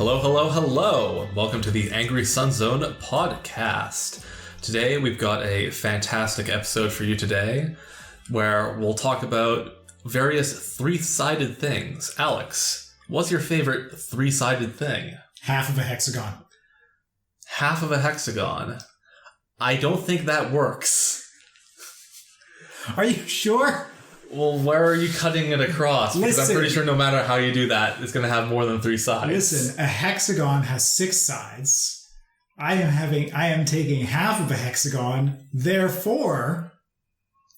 Hello, hello, hello! Welcome to the Angry Sun Zone podcast. Today we've got a fantastic episode for you today where we'll talk about various three-sided things. Alex, what's your favorite three-sided thing? Half of a hexagon. Half of a hexagon. I don't think that works. Are you sure? Well, where are you cutting it across? Because I'm pretty sure no matter how you do that, it's going to have more than three sides. Listen, a hexagon has 6 sides. I am taking half of a hexagon, therefore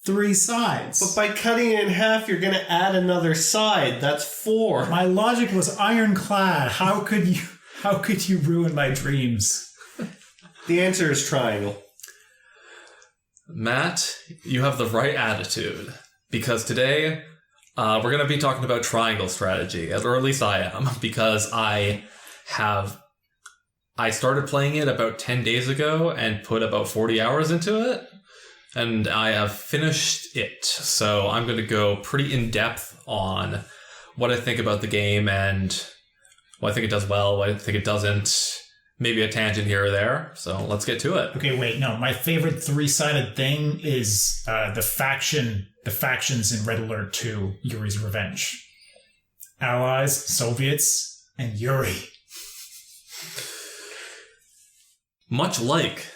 3 sides. But by cutting it in half, you're going to add another side. That's 4. My logic was ironclad. How could you ruin my dreams? The answer is triangle. Matt, you have the right attitude. Because today, we're going to be talking about triangle strategy, or at least I am, because I started playing it about 10 days ago and put about 40 hours into it, and I have finished it. So I'm going to go pretty in-depth on what I think about the game and what I think it does well, what I think it doesn't, maybe a tangent here or there. So let's get to it. Okay, wait, no. My favorite three-sided thing is the factions in Red Alert 2, Yuri's Revenge. Allies, Soviets, and Yuri. Much like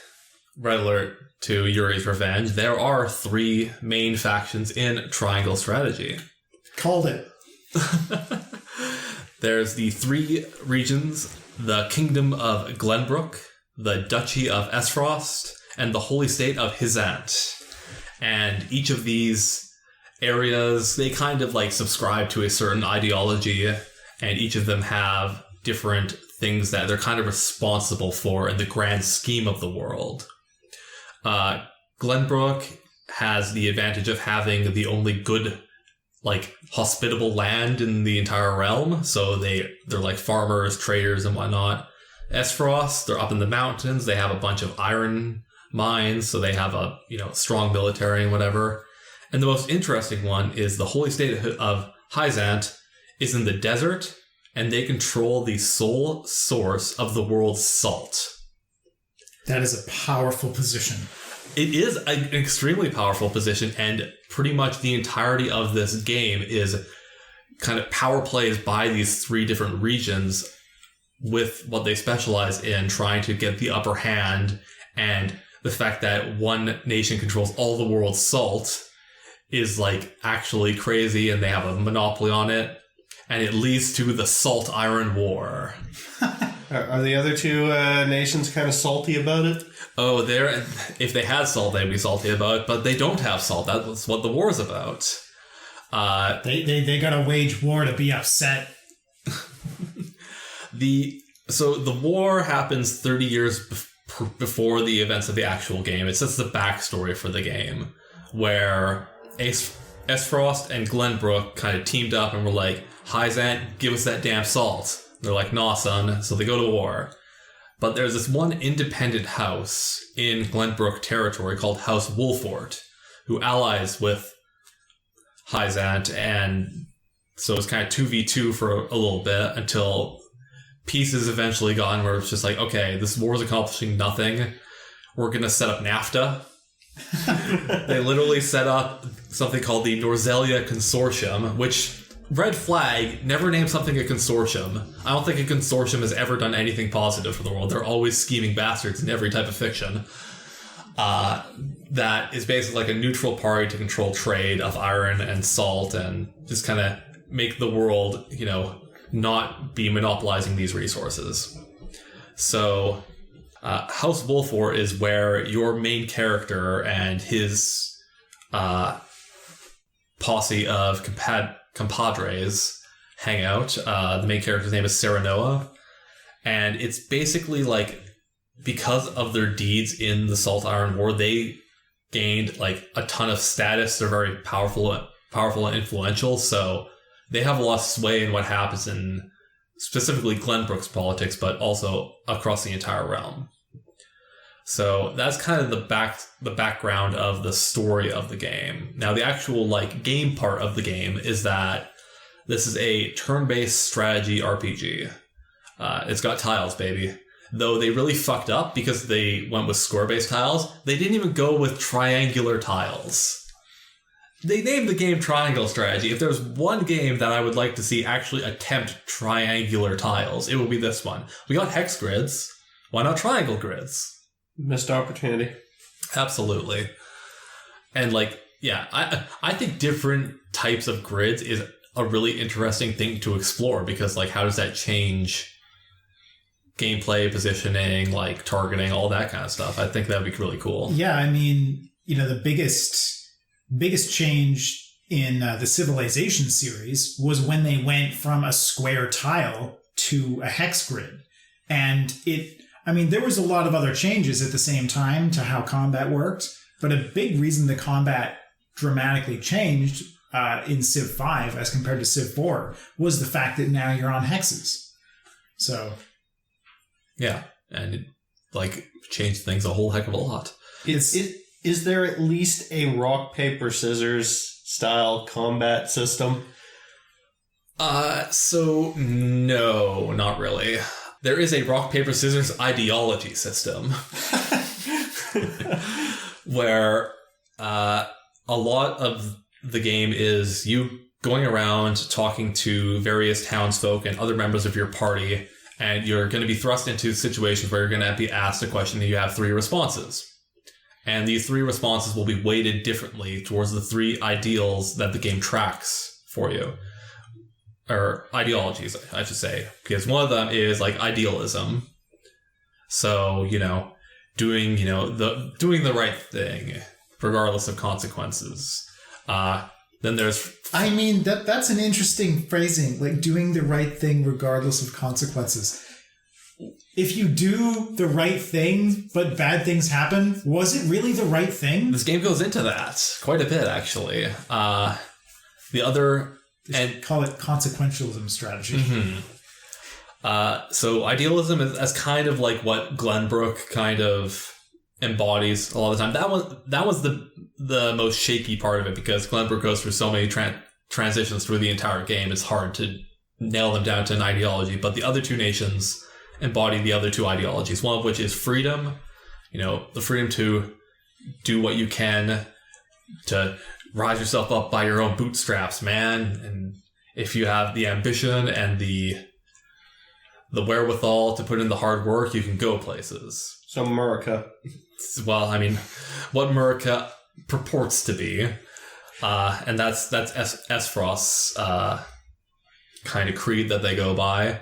Red Alert 2, Yuri's Revenge, there are 3 main factions in Triangle Strategy. Called it. There's the 3 regions: the Kingdom of Glenbrook, the Duchy of Esfrost, and the Holy State of Hizant. And each of these areas, they kind of like subscribe to a certain ideology, and each of them have different things that they're kind of responsible for in the grand scheme of the world. Glenbrook has the advantage of having the only good, like, hospitable land in the entire realm, so they're like farmers, traders, and whatnot. Esfrost, they're up in the mountains, they have a bunch of iron mines, so they have a strong military and whatever. And the most interesting one is the Holy State of Hizant is in the desert, and they control the sole source of the world's salt. That is a powerful position. It is an extremely powerful position, and pretty much the entirety of this game is kind of power plays by these 3 different regions with what they specialize in, trying to get the upper hand. And the fact that one nation controls all the world's salt is like actually crazy, and they have a monopoly on it, and it leads to the Salt Iron War. Are the other 2 nations kind of salty about it? Oh, if they had salt, they'd be salty about it, but they don't have salt. That's what the war is about. They gotta wage war to be upset. So the war happens 30 years before the events of the actual game. It sets the backstory for the game, where Esfrost and Glenbrook kind of teamed up and were like, Hizant, give us that damn salt. They're like, nah, son. So they go to war. But there's this one independent house in Glenbrook territory called House Wolfort, who allies with Hizant, and so it's kind of 2v2 for a little bit until peace is eventually gone, where it's just like, okay, this war is accomplishing nothing. We're going to set up NAFTA. They literally set up something called the Norzelia Consortium, which, red flag, never name something a consortium. I don't think a consortium has ever done anything positive for the world. They're always scheming bastards in every type of fiction. That is basically like a neutral party to control trade of iron and salt and just kind of make the world, not be monopolizing these resources. So House Wolfort is where your main character and his posse of compadres hang out. The main character's name is Serenoa, and it's basically like, because of their deeds in the Salt Iron War, they gained like a ton of status. They're very powerful and influential, so they have a lot of sway in what happens in specifically Glenbrook's politics, but also across the entire realm. So that's kind of the background of the story of the game. Now, the actual like game part of the game is that this is a turn-based strategy RPG. It's got tiles, baby. Though they really fucked up because they went with score-based tiles. They didn't even go with triangular tiles. They named the game Triangle Strategy. If there's one game that I would like to see actually attempt triangular tiles, it will be this one. We got hex grids. Why not triangle grids? Missed opportunity. Absolutely. And I think different types of grids is a really interesting thing to explore because how does that change gameplay, positioning, targeting, all that kind of stuff. I think that would be really cool. Yeah, I mean, the biggest change in the Civilization series was when they went from a square tile to a hex grid. And there was a lot of other changes at the same time to how combat worked, but a big reason the combat dramatically changed in Civ 5 as compared to Civ 4 was the fact that now you're on hexes. So... yeah, and it changed things a whole heck of a lot. Is there at least a rock, paper, scissors style combat system? So no, not really. There is a rock, paper, scissors ideology system where a lot of the game is you going around talking to various townsfolk and other members of your party, and you're going to be thrust into situations where you're going to be asked a question and you have 3 responses. And these 3 responses will be weighted differently towards the 3 ideals that the game tracks for you. Or ideologies, I should say. Because one of them is idealism. So, doing the right thing, regardless of consequences. Then there's... that's an interesting phrasing, doing the right thing regardless of consequences. If you do the right thing, but bad things happen, was it really the right thing? This game goes into that quite a bit, actually. The other... and call it consequentialism strategy. Mm-hmm. So idealism is kind of like what Glenbrook kind of embodies a lot of the time. That was the most shaky part of it because Glenbrook goes through so many transitions through the entire game. It's hard to nail them down to an ideology. But the other 2 nations embody the other 2 ideologies. One of which is freedom. The freedom to do what you can to rise yourself up by your own bootstraps, man. And if you have the ambition and the wherewithal to put in the hard work, you can go places. So America. Well, what America purports to be. And that's Esfrost's kind of creed that they go by.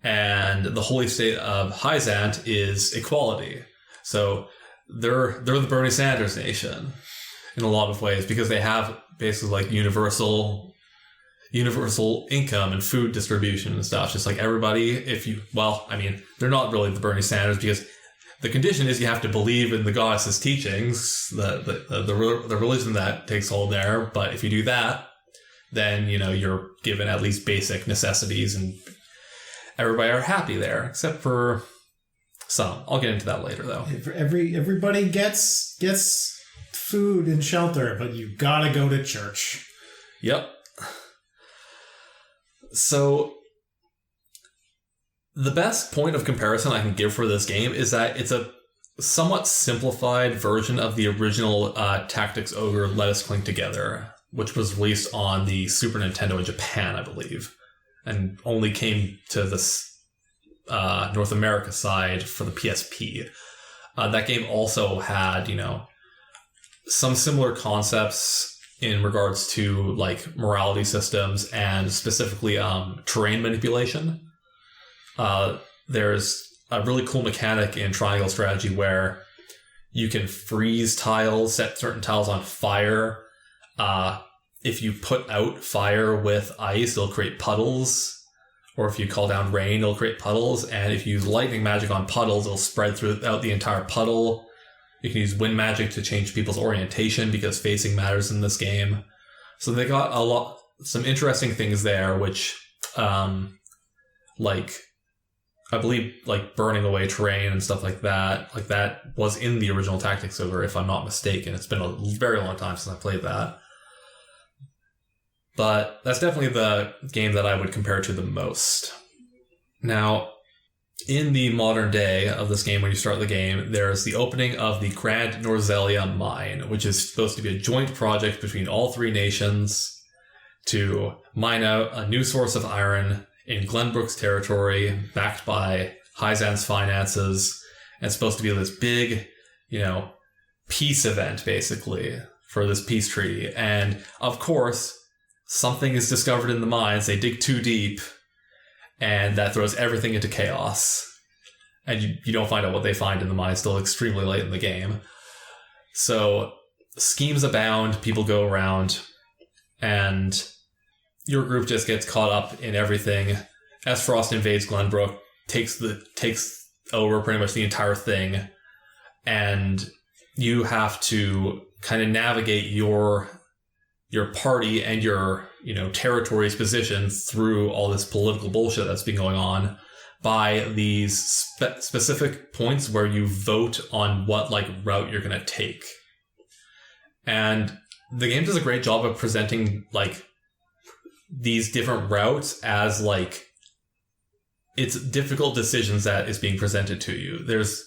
And the holy state of Hyzant is equality. So they're the Bernie Sanders nation in a lot of ways because they have basically universal income and food distribution and stuff. Just everybody, they're not really the Bernie Sanders because the condition is you have to believe in the goddess's teachings, the religion that takes hold there. But if you do that, then, you're given at least basic necessities and everybody are happy there, except for some. I'll get into that later, though. Everybody gets food and shelter, but you gotta go to church. Yep. So, the best point of comparison I can give for this game is that it's a somewhat simplified version of the original Tactics Ogre Let Us Cling Together, which was released on the Super Nintendo in Japan, I believe, and only came to this North America side for the PSP. That game also had, some similar concepts in regards to morality systems and specifically terrain manipulation. There's a really cool mechanic in Triangle Strategy where you can freeze tiles, set certain tiles on fire. If you put out fire with ice, it'll create puddles. Or if you call down rain, it'll create puddles. And if you use lightning magic on puddles, it'll spread throughout the entire puddle. You can use wind magic to change people's orientation because facing matters in this game. So they got some interesting things there, which, I believe, burning away terrain and stuff like that. That was in the original Tactics Ogre, if I'm not mistaken. It's been a very long time since I played that. But that's definitely the game that I would compare to the most. Now, in the modern day of this game, when you start the game, there's the opening of the Grand Norzelia mine, which is supposed to be a joint project between all three nations to mine out a new source of iron in Glenbrook's territory, backed by Hyzan's finances. And it's supposed to be this big, peace event, basically, for this peace treaty. And, of course, something is discovered in the mines. They dig too deep, and that throws everything into chaos. And you don't find out what they find in the mines till extremely late in the game. So, schemes abound, people go around, and your group just gets caught up in everything. Frost invades Glenbrook, takes over pretty much the entire thing, and you have to kind of navigate your party and your territory's position through all this political bullshit that's been going on by these specific points where you vote on what route you're going to take. And the game does a great job of presenting these different routes as it's difficult decisions that is being presented to you. There's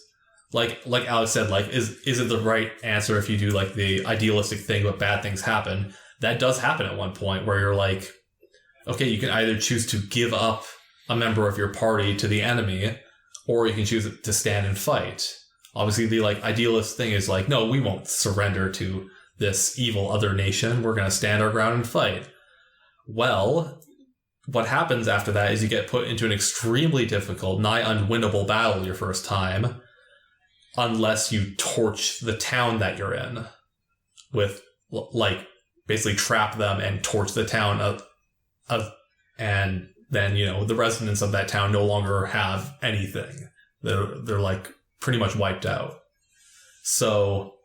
like Alex said, is it the right answer if you do the idealistic thing but bad things happen? That does happen at one point where you're okay, you can either choose to give up a member of your party to the enemy, or you can choose to stand and fight. Obviously the idealist thing is no, we won't surrender to this evil other nation. We're going to stand our ground and fight. Well, what happens after that is you get put into an extremely difficult, nigh unwinnable battle your first time, unless you torch the town that you're in with, basically trap them and torch the town and then, the residents of that town no longer have anything. They're pretty much wiped out. So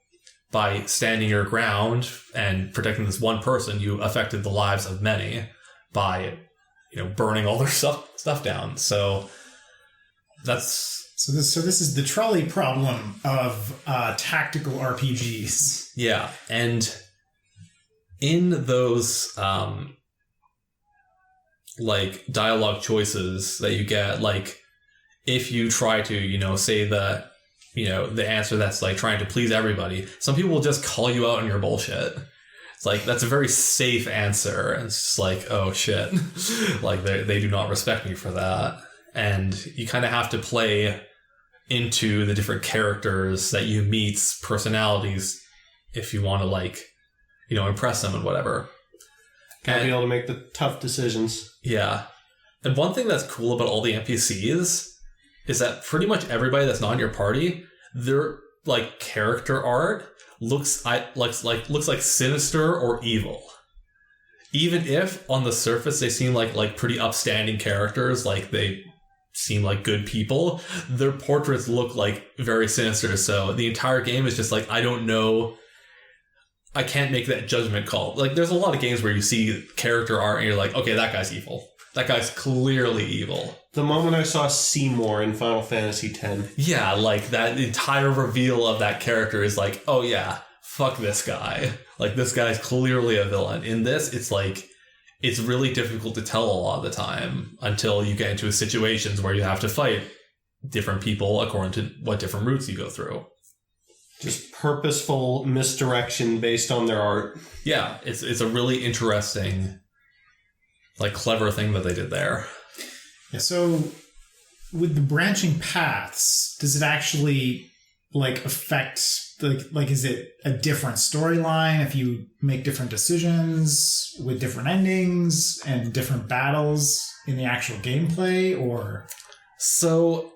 by standing your ground and protecting this one person, you affected the lives of many by, burning all their stuff down. So that's... So this is the trolley problem of tactical RPGs. Yeah, and in those dialogue choices that you get, if you try to say the answer that's trying to please everybody, some people will just call you out on your bullshit. It's that's a very safe answer, and it's just oh shit, they do not respect me for that. And you kind of have to play into the different characters that you meet's personalities if you want to impress them and whatever. Gotta be able to make the tough decisions. Yeah. And one thing that's cool about all the NPCs is that pretty much everybody that's not in your party, their character art looks like sinister or evil. Even if on the surface they seem like pretty upstanding characters, they seem like good people, their portraits look very sinister. So the entire game is just I don't know. I can't make that judgment call. There's a lot of games where you see character art and you're okay, that guy's evil. That guy's clearly evil. The moment I saw Seymour in Final Fantasy X. Yeah, that entire reveal of that character is oh yeah, fuck this guy. This guy's clearly a villain. In this, it's really difficult to tell a lot of the time until you get into situations where you have to fight different people according to what different routes you go through. Just purposeful misdirection based on their art. Yeah, it's a really interesting, clever thing that they did there. Yeah, so with the branching paths, does it actually affect is it a different storyline if you make different decisions with different endings and different battles in the actual gameplay, or? So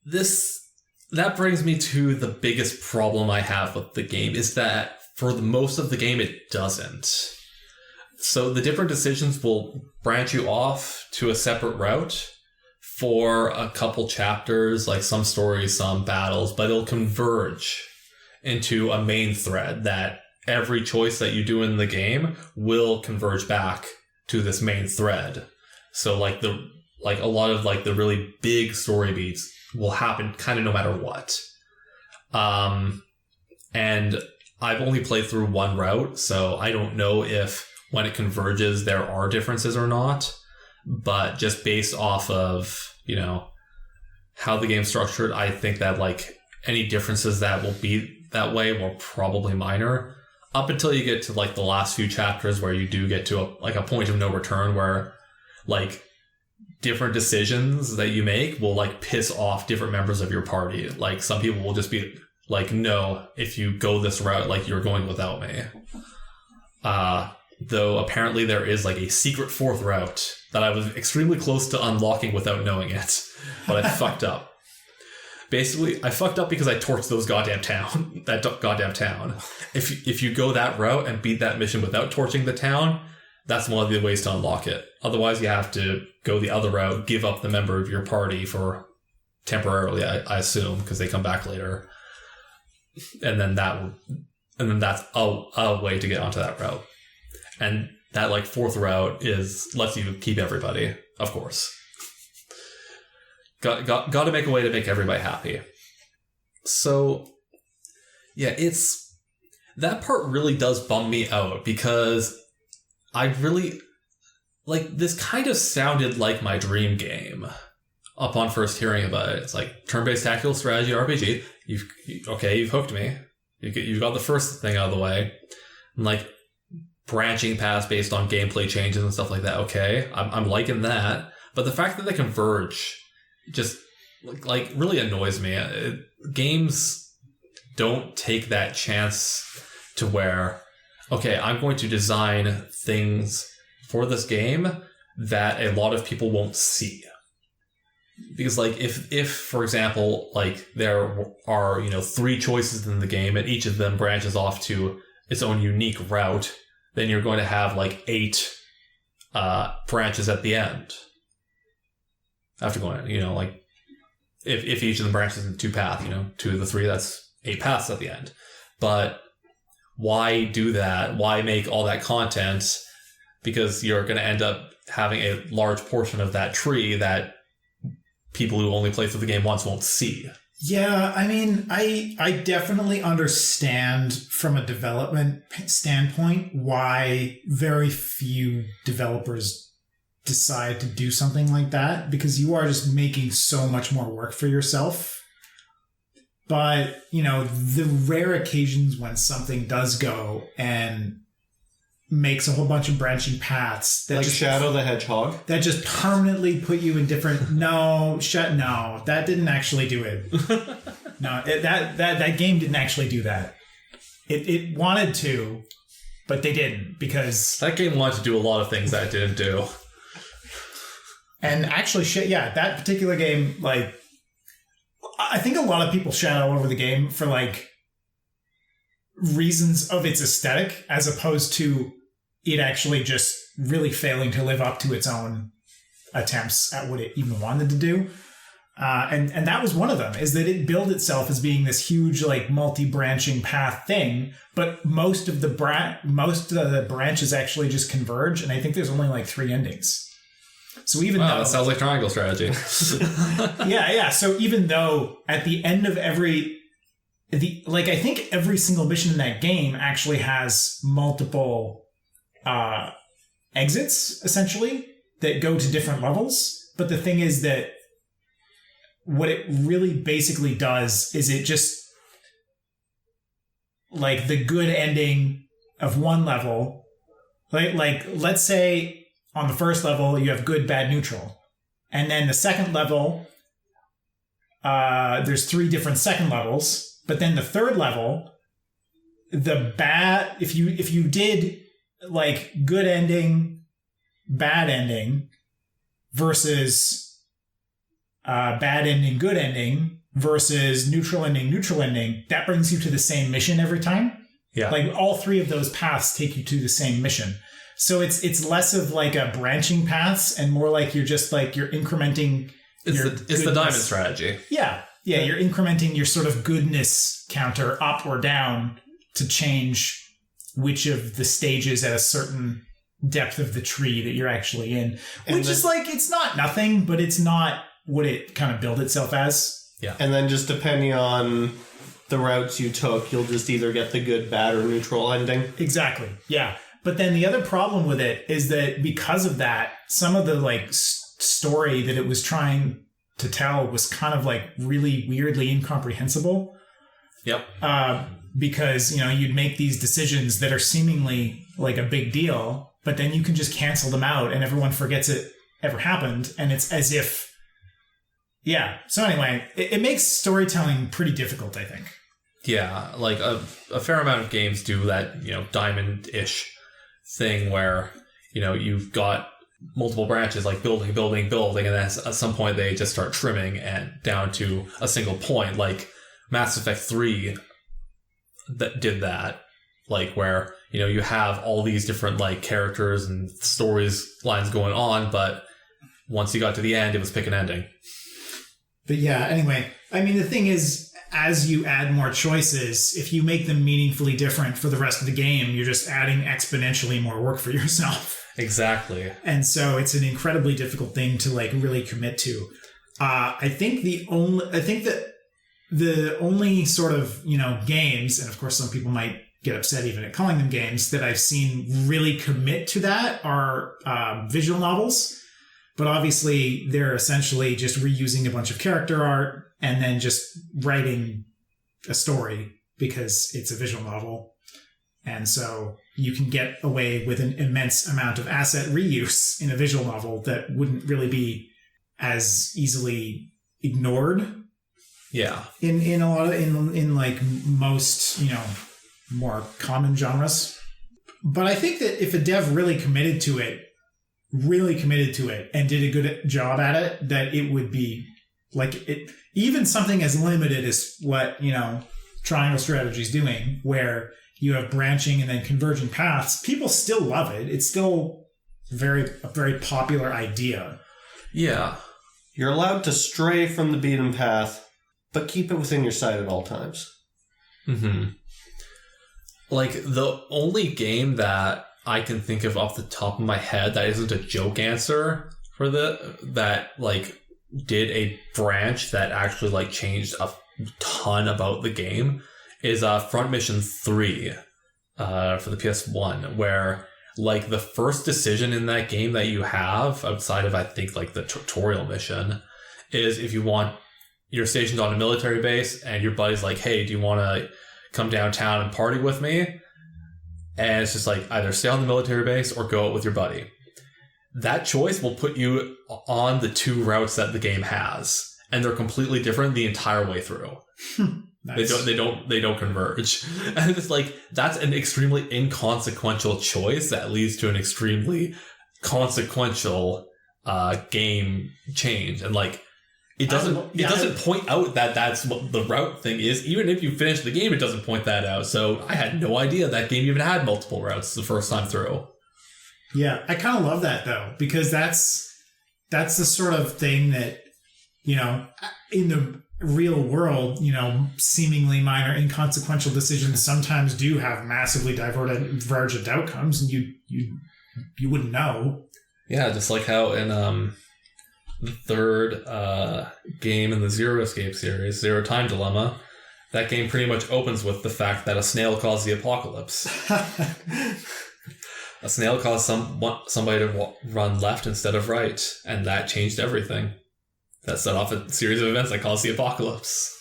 that brings me to the biggest problem I have with the game is that for the most of the game it doesn't. So the different decisions will branch you off to a separate route for a couple chapters, some stories, some battles, but it'll converge into a main thread that every choice that you do in the game will converge back to this main thread. So a lot of the really big story beats will happen kind of no matter what. And I've only played through one route, so I don't know if when it converges there are differences or not. But just based off of, how the game's structured, I think that like any differences that will be that way will probably minor up until you get to like the last few chapters where you do get to a point of no return where like different decisions that you make will like piss off different members of your party. Like some people will just be like, no, if you go this route, like you're going without me. Though apparently there is like a secret fourth route that I was extremely close to unlocking without knowing it, but I fucked up. Basically, I fucked up because I torched that goddamn town. If you go that route and beat that mission without torching the town, that's one of the ways to unlock it. Otherwise, you have to go the other route, give up the member of your party for temporarily, I assume, because they come back later, and then that's a way to get onto that route. And that like fourth route lets you keep everybody, of course. Got to make a way to make everybody happy. So, yeah, that part really does bum me out because I really like this kind of sounded like my dream game upon first hearing about it. It's like turn-based tactical strategy RPG. You've hooked me. You've got the first thing out of the way. And like branching paths based on gameplay changes and stuff like that. Okay, I'm liking that. But the fact that they converge just like really annoys me. Games don't take that chance to where, okay, I'm going to design things for this game that a lot of people won't see. Because like if for example, like there are, 3 choices in the game and each of them branches off to its own unique route, then you're going to have like 8 branches at the end. After going, like if each of them branches in 2 paths, 2 of the 3, that's 8 paths at the end. But why do that? Why make all that content? Because you're going to end up having a large portion of that tree that people who only play through the game once won't see. Yeah, I mean, I definitely understand from a development standpoint why very few developers decide to do something like that, because you are just making so much more work for yourself. But, the rare occasions when something does go and makes a whole bunch of branching paths that like just Shadow the Hedgehog that just permanently put you in different no that didn't actually do it. No, that game didn't actually do that. It wanted to, but they didn't, because that game wanted to do a lot of things that it didn't do. And actually that particular game, like, I think a lot of people shat all over the game for like reasons of its aesthetic as opposed to it actually just really failing to live up to its own attempts at what it even wanted to do. And that was one of them, is that it billed itself as being this huge, like, multi-branching path thing, but most of the branches actually just converge, and I think there's only like 3 endings. So even though that sounds like triangle strategy. yeah. So even though at the end of I think every single mission in that game actually has multiple exits, essentially, that go to different levels. But the thing is that what it really basically does is it just, like, the good ending of one level, like let's say on the first level you have good, bad, neutral. And then the second level, there's 3 different second levels. But then the third level, if you did like good ending, bad ending versus bad ending, good ending versus neutral ending, that brings you to the same mission every time. Yeah. Like all 3 of those paths take you to the same mission. So it's less of like a branching paths and more like you're just like you're incrementing. It's the diamond strategy. Yeah. Yeah, you're incrementing your sort of goodness counter up or down to change which of the stages at a certain depth of the tree that you're actually in. Which is like, it's not nothing, but it's not what it kind of billed itself as. Yeah. And then just depending on the routes you took, you'll just either get the good, bad, or neutral ending. Exactly. Yeah. But then the other problem with it is that because of that, some of the like story that it was trying to tell was kind of like really weirdly incomprehensible. Yep. Because, you'd make these decisions that are seemingly like a big deal, but then you can just cancel them out and everyone forgets it ever happened. And it's as if, yeah. So anyway, it makes storytelling pretty difficult, I think. Yeah, like a fair amount of games do that, diamond-ish thing where, you've got multiple branches, like building, and then at some point they just start trimming and down to a single point, like Mass Effect 3 that did that, like where, you have all these different like characters and stories lines going on, but once you got to the end, it was pick an ending. But yeah, anyway, I mean, the thing is, as you add more choices, if you make them meaningfully different for the rest of the game, you're just adding exponentially more work for yourself. Exactly. And so it's an incredibly difficult thing to like really commit to. I think the only sort of, games, and of course some people might get upset even at calling them games, that I've seen really commit to that are visual novels. But obviously they're essentially just reusing a bunch of character art and then just writing a story because it's a visual novel. And so you can get away with an immense amount of asset reuse in a visual novel that wouldn't really be as easily ignored. Yeah. In a lot of, in like most, more common genres. But I think that if a dev really committed to it and did a good job at it, that it would be like it, even something as limited as what, Triangle Strategy is doing, where you have branching and then converging paths, people still love it. It's still a very popular idea. Yeah. You're allowed to stray from the beaten path, but keep it within your sight at all times. Mm-hmm. Like, the only game that I can think of off the top of my head that isn't a joke answer for that like did a branch that actually like changed a ton about the game is Front Mission 3 for the PS1, where like the first decision in that game that you have outside of I think like the tutorial mission is if you want, you're stationed on a military base and your buddy's like, hey, do you want to come downtown and party with me? And it's just like either stay on the military base or go out with your buddy. That choice will put you on the two routes that the game has, and they're completely different the entire way through. Nice. They don't converge. And it's like that's an extremely inconsequential choice that leads to an extremely consequential game change. And like it doesn't point out that that's what the route thing is. Even if you finish the game, it doesn't point that out. So I had no idea that game even had multiple routes the first time through. Yeah, I kind of love that though, because that's the sort of thing that, in the real world, seemingly minor inconsequential decisions sometimes do have massively divergent outcomes, and you wouldn't know. Yeah, just like how in the third game in the Zero Escape series, Zero Time Dilemma, that game pretty much opens with the fact that a snail caused the apocalypse. A snail caused somebody to run left instead of right, and that changed everything. That set off a series of events that caused the apocalypse.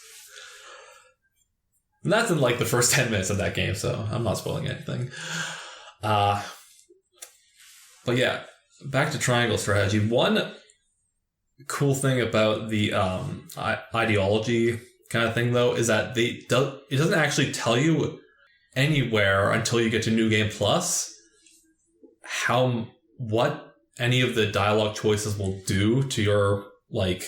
And that's in like the first 10 minutes of that game, so I'm not spoiling anything. But yeah, back to Triangle Strategy. One cool thing about the ideology kind of thing, though, is that it doesn't actually tell you anywhere until you get to New Game Plus what any of the dialogue choices will do to your like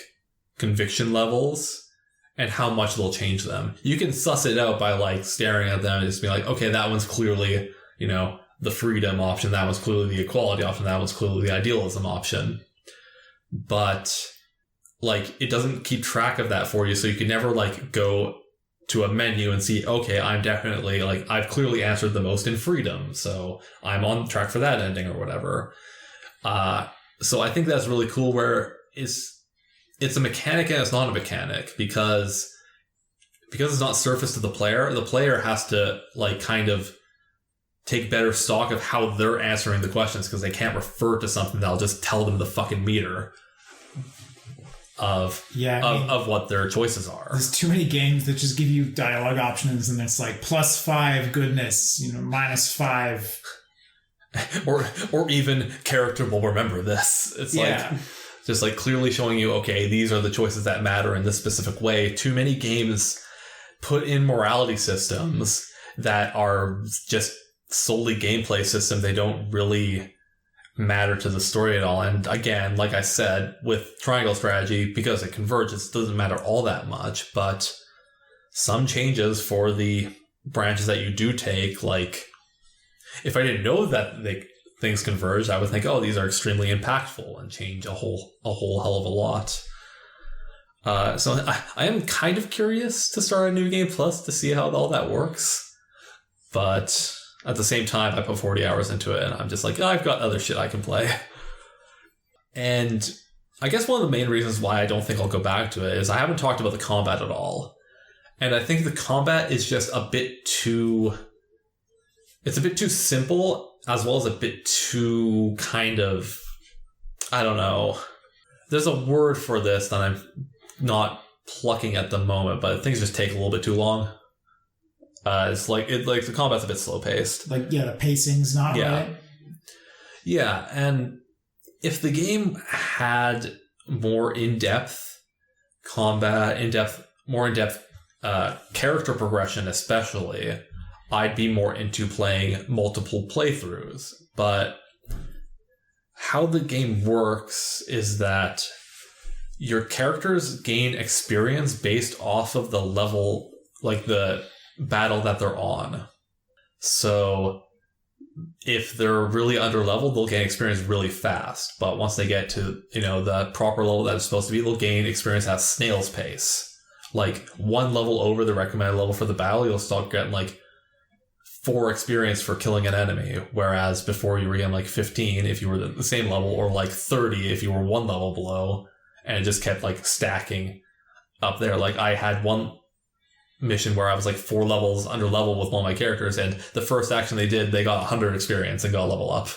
conviction levels and how much they'll change them. You can suss it out by like staring at them and just be like, okay, that one's clearly, the freedom option, that one's clearly the equality option, that one's clearly the idealism option. But like it doesn't keep track of that for you, so you can never like go to a menu and see, okay, I'm definitely like I've clearly answered the most in freedom, so I'm on track for that ending or whatever. So I think that's really cool where it's a mechanic and it's not a mechanic because it's not surfaced to the player has to like kind of take better stock of how they're answering the questions because they can't refer to something that'll just tell them the fucking meter. of what their choices are. There's too many games that just give you dialogue options, and it's like +5 goodness, -5. or even character will remember this. It's like just like clearly showing you, okay, these are the choices that matter in this specific way. Too many games put in morality systems that are just solely gameplay system. They don't really matter to the story at all. And again, like I said, with triangle strategy, because it converges, it doesn't matter all that much, but some changes for the branches that you do take, like if I didn't know that things converge, I would think, oh, these are extremely impactful and change a whole hell of a lot. So I am kind of curious to start a New Game Plus to see how all that works. But at the same time, I put 40 hours into it and I'm just like, I've got other shit I can play. And I guess one of the main reasons why I don't think I'll go back to it is I haven't talked about the combat at all. And I think the combat is just a bit too... It's a bit too simple, as well as a bit too kind of... I don't know. There's a word for this that I'm not plucking at the moment, but things just take a little bit too long. It's like the combat's a bit slow paced. The pacing's not right. Yeah, and if the game had more in-depth combat, more in-depth character progression, especially, I'd be more into playing multiple playthroughs. But how the game works is that your characters gain experience based off of the level, like the battle that they're on. So if they're really underleveled, they'll gain experience really fast. But once they get to, the proper level that it's supposed to be, they'll gain experience at snail's pace. Like one level over the recommended level for the battle, you'll start getting like 4 experience for killing an enemy. Whereas before you were getting like 15 if you were the same level, or like 30 if you were 1 level below. And it just kept like stacking up there. Like I had one mission where I was like 4 levels under level with one of my characters, and the first action they did, they got 100 experience and got a level up,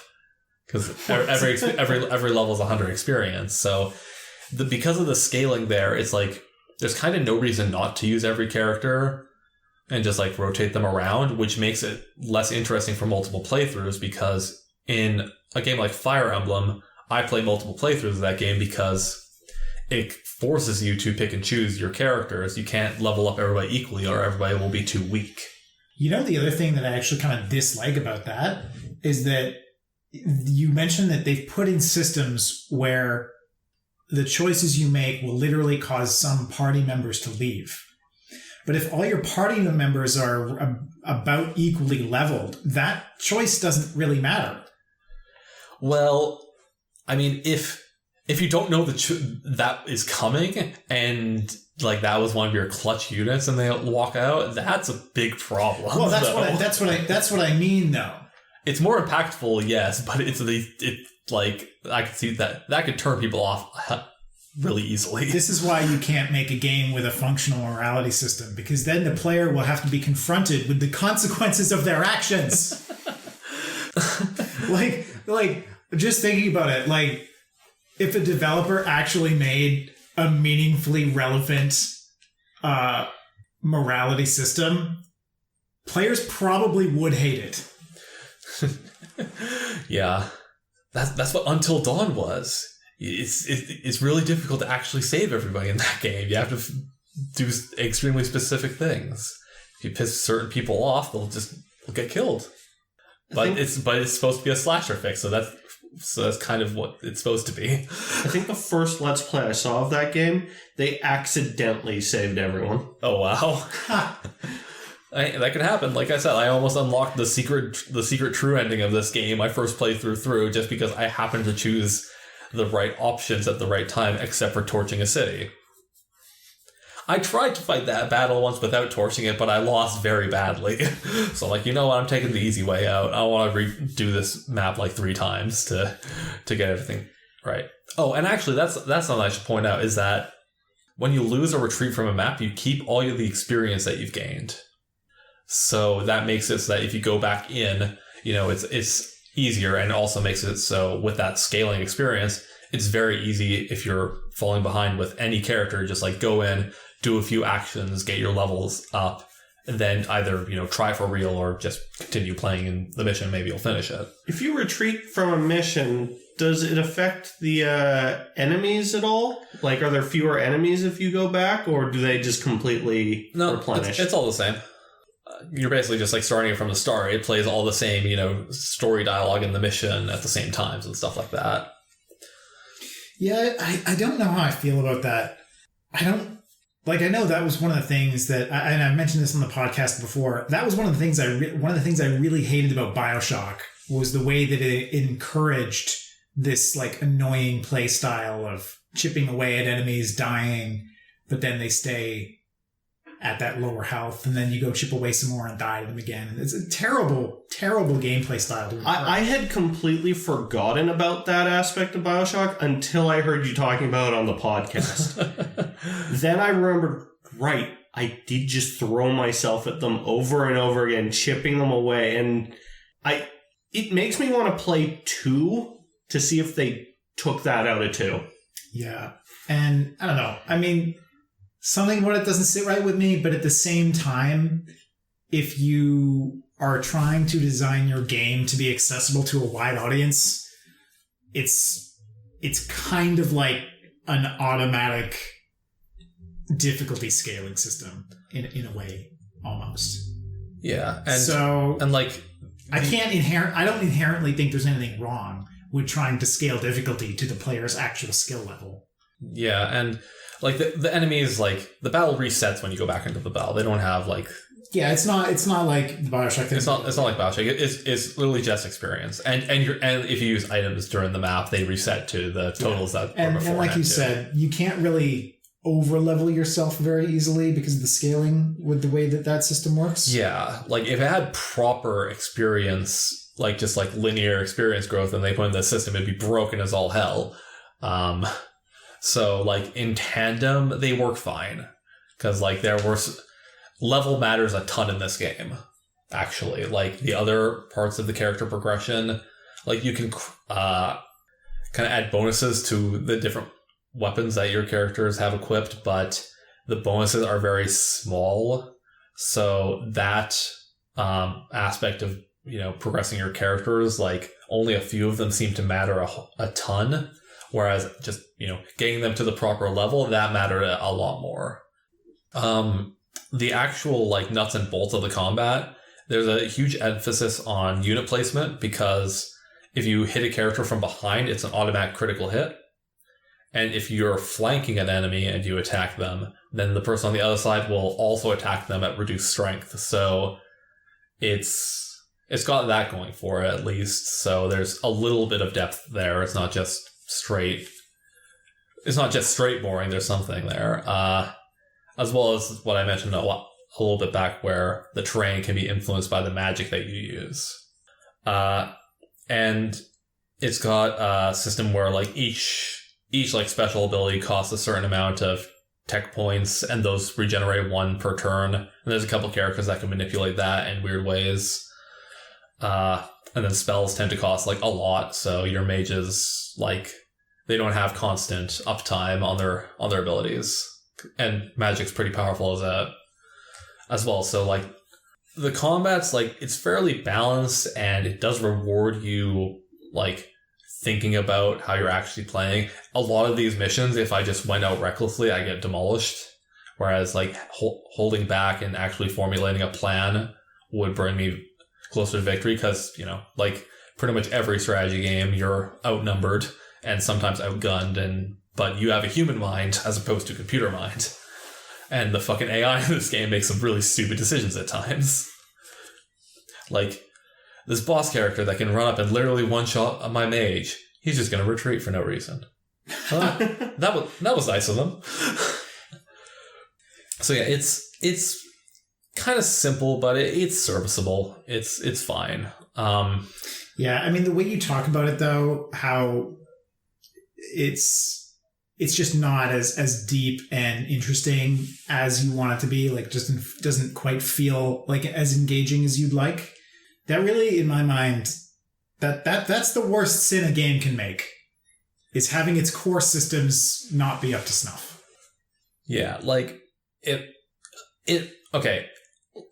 because every level is 100 experience. So because of the scaling there, it's like there's kind of no reason not to use every character and just like rotate them around, which makes it less interesting for multiple playthroughs. Because in a game like Fire Emblem, I play multiple playthroughs of that game because it forces you to pick and choose your characters. You can't level up everybody equally or everybody will be too weak. The other thing that I actually kind of dislike about that is that you mentioned that they've put in systems where the choices you make will literally cause some party members to leave. But if all your party members are about equally leveled, that choice doesn't really matter. Well, I mean, if you don't know that is coming, and like that was one of your clutch units, and they walk out, that's a big problem. Well, that's what I mean, though. It's more impactful, yes, but it's like I could see that could turn people off really easily. This is why you can't make a game with a functional morality system, because then the player will have to be confronted with the consequences of their actions. like just thinking about it, like, if a developer actually made a meaningfully relevant morality system, players probably would hate it. Yeah, that's what Until Dawn was. It's really difficult to actually save everybody in that game. You have to do extremely specific things. If you piss certain people off, they'll get killed. But it's supposed to be a slasher fix, so that's kind of what it's supposed to be. I think the first Let's Play I saw of that game, they accidentally saved everyone. Oh, wow. That could happen. Like I said, I almost unlocked the secret true ending of this game my first playthrough through, just because I happened to choose the right options at the right time, except for torching a city. I tried to fight that battle once without torching it, but I lost very badly. So I'm like, you know what? I'm taking the easy way out. I want to redo this map like 3 times to get everything right. Oh, and actually, that's something I should point out, is that when you lose or retreat from a map, you keep all of the experience that you've gained. So that makes it so that if you go back in, it's easier, and also makes it so with that scaling experience, it's very easy if you're falling behind with any character, just like go in, do a few actions, get your levels up, and then either, try for real or just continue playing in the mission. Maybe you'll finish it. If you retreat from a mission, does it affect the enemies at all? Like, are there fewer enemies if you go back, or do they just completely replenish? It's all the same. You're basically just like starting it from the start. It plays all the same, story dialogue in the mission at the same times and stuff like that. Yeah, I don't know how I feel about that. I know that was one of the things that, and I've mentioned this on the podcast before, that was one of the things I really hated about BioShock, was the way that it encouraged this like annoying play style of chipping away at enemies, dying, but then they stay at that lower health, and then you go chip away some more and die to them again. And it's a terrible, terrible gameplay style. I had completely forgotten about that aspect of BioShock until I heard you talking about it on the podcast. Then I remembered, right, I did just throw myself at them over and over again, chipping them away. And it makes me want to play 2 to see if they took that out of 2. Yeah. And I don't know. I mean, something about it doesn't sit right with me, but at the same time, if you are trying to design your game to be accessible to a wide audience, it's kind of like an automatic difficulty scaling system in a way, almost. Yeah. And like, I don't inherently think there's anything wrong with trying to scale difficulty to the player's actual skill level. Yeah, and like the enemies, like the battle resets when you go back into the battle. They don't have like... Yeah, it's not like the BioShock thing. It's not like BioShock. It's literally just experience. And if you use items during the map, they reset to the totals that were beforehand. And like you said, you can't really over-level yourself very easily because of the scaling with the way that system works. Yeah, like if it had proper experience, like just like linear experience growth, and they put in the system, it'd be broken as all hell. So like in tandem, they work fine because like there were level matters a ton in this game. Actually, like the other parts of the character progression, like you can kind of add bonuses to the different weapons that your characters have equipped, but the bonuses are very small. So that aspect of progressing your characters, like only a few of them seem to matter a ton. Whereas just, getting them to the proper level, that mattered a lot more. The actual like nuts and bolts of the combat, there's a huge emphasis on unit placement because if you hit a character from behind, it's an automatic critical hit. And if you're flanking an enemy and you attack them, then the person on the other side will also attack them at reduced strength. So it's got that going for it at least. So there's a little bit of depth there. It's not just straight boring. There's something there, as well as what I mentioned a little bit back, where the terrain can be influenced by the magic that you use, and it's got a system where like each like special ability costs a certain amount of tech points, and those regenerate 1 per turn. And there's a couple characters that can manipulate that in weird ways. And then spells tend to cost like a lot, so your mages like they don't have constant uptime on their abilities, and magic's pretty powerful as well. So like the combat's like it's fairly balanced, and it does reward you like thinking about how you're actually playing. A lot of these missions, if I just went out recklessly, I get demolished. Whereas like holding back and actually formulating a plan would bring me closer to victory, because like pretty much every strategy game you're outnumbered and sometimes outgunned, but you have a human mind as opposed to computer mind, and the fucking AI in this game makes some really stupid decisions at times. Like this boss character that can run up and literally one shot my mage, he's just gonna retreat for no reason. That was nice of them. So yeah, it's kind of simple, but it's serviceable. It's fine. Yeah, I mean, the way you talk about it, though, how it's just not as deep and interesting as you want it to be. Like, just doesn't quite feel like as engaging as you'd like. That really, in my mind, that's the worst sin a game can make. is having its core systems not be up to snuff. Yeah, like okay,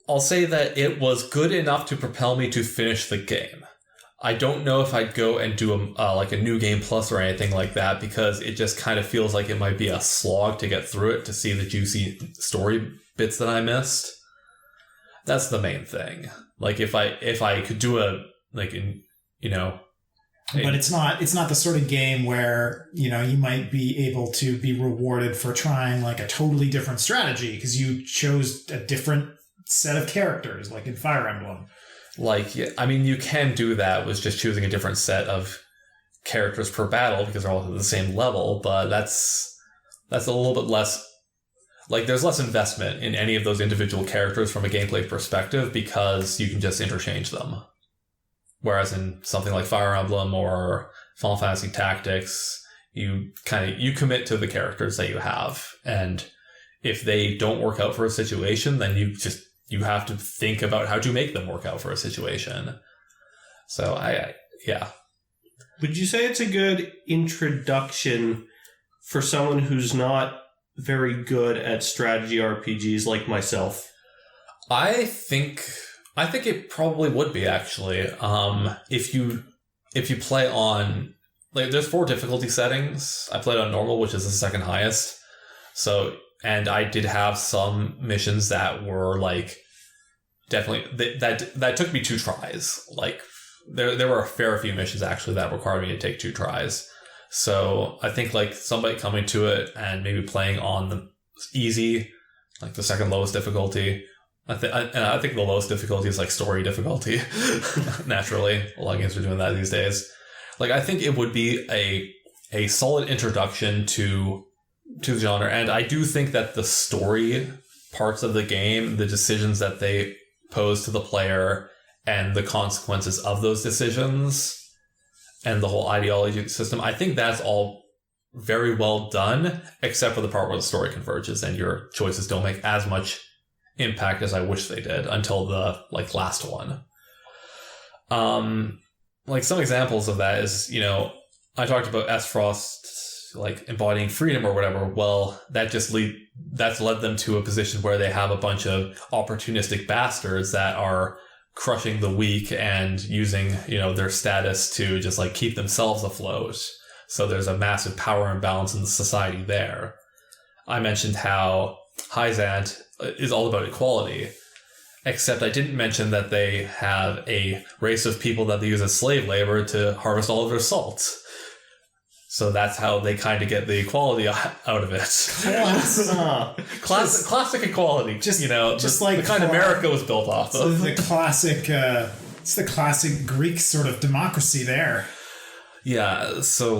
I'll say that it was good enough to propel me to finish the game. I don't know if I'd go and do a new game plus or anything like that, because it just kind of feels like it might be a slog to get through it to see the juicy story bits that I missed. That's the main thing. Like if I could do but it's not the sort of game where, you might be able to be rewarded for trying like a totally different strategy because you chose a different set of characters, like in Fire Emblem. Like, I mean, you can do that with just choosing a different set of characters per battle because they're all at the same level, but that's a little bit less. Like, there's less investment in any of those individual characters from a gameplay perspective because you can just interchange them. Whereas in something like Fire Emblem or Final Fantasy Tactics, you commit to the characters that you have, and if they don't work out for a situation, then you have to think about how to make them work out for a situation. So yeah. Would you say it's a good introduction for someone who's not very good at strategy RPGs like myself? I think it probably would be, actually. If you play on, like, there's 4 difficulty settings. I played on normal, which is the second highest. So, and I did have some missions that were like definitely that took me 2 tries. Like there were a fair few missions actually that required me to take 2 tries. So I think like somebody coming to it and maybe playing on the easy, like the second lowest difficulty. I think the lowest difficulty is like story difficulty. Naturally, a lot of games are doing that these days. Like I think it would be a solid introduction to the genre, and I do think that the story parts of the game, the decisions that they pose to the player and the consequences of those decisions and the whole ideology system, I think that's all very well done, except for the part where the story converges and your choices don't make as much impact as I wish they did until the last one. Like some examples of that is, I talked about S-Frost embodying freedom or whatever. Well, that's led them to a position where they have a bunch of opportunistic bastards that are crushing the weak and using, their status to just keep themselves afloat. So there's a massive power imbalance in the society there. I mentioned how Hyzant is all about equality, except I didn't mention that they have a race of people that they use as slave labor to harvest all of their salt. So that's how they kind of get the equality out of it. Classic equality. Just the kind America was built off of. The classic, it's the classic Greek sort of democracy there. Yeah, so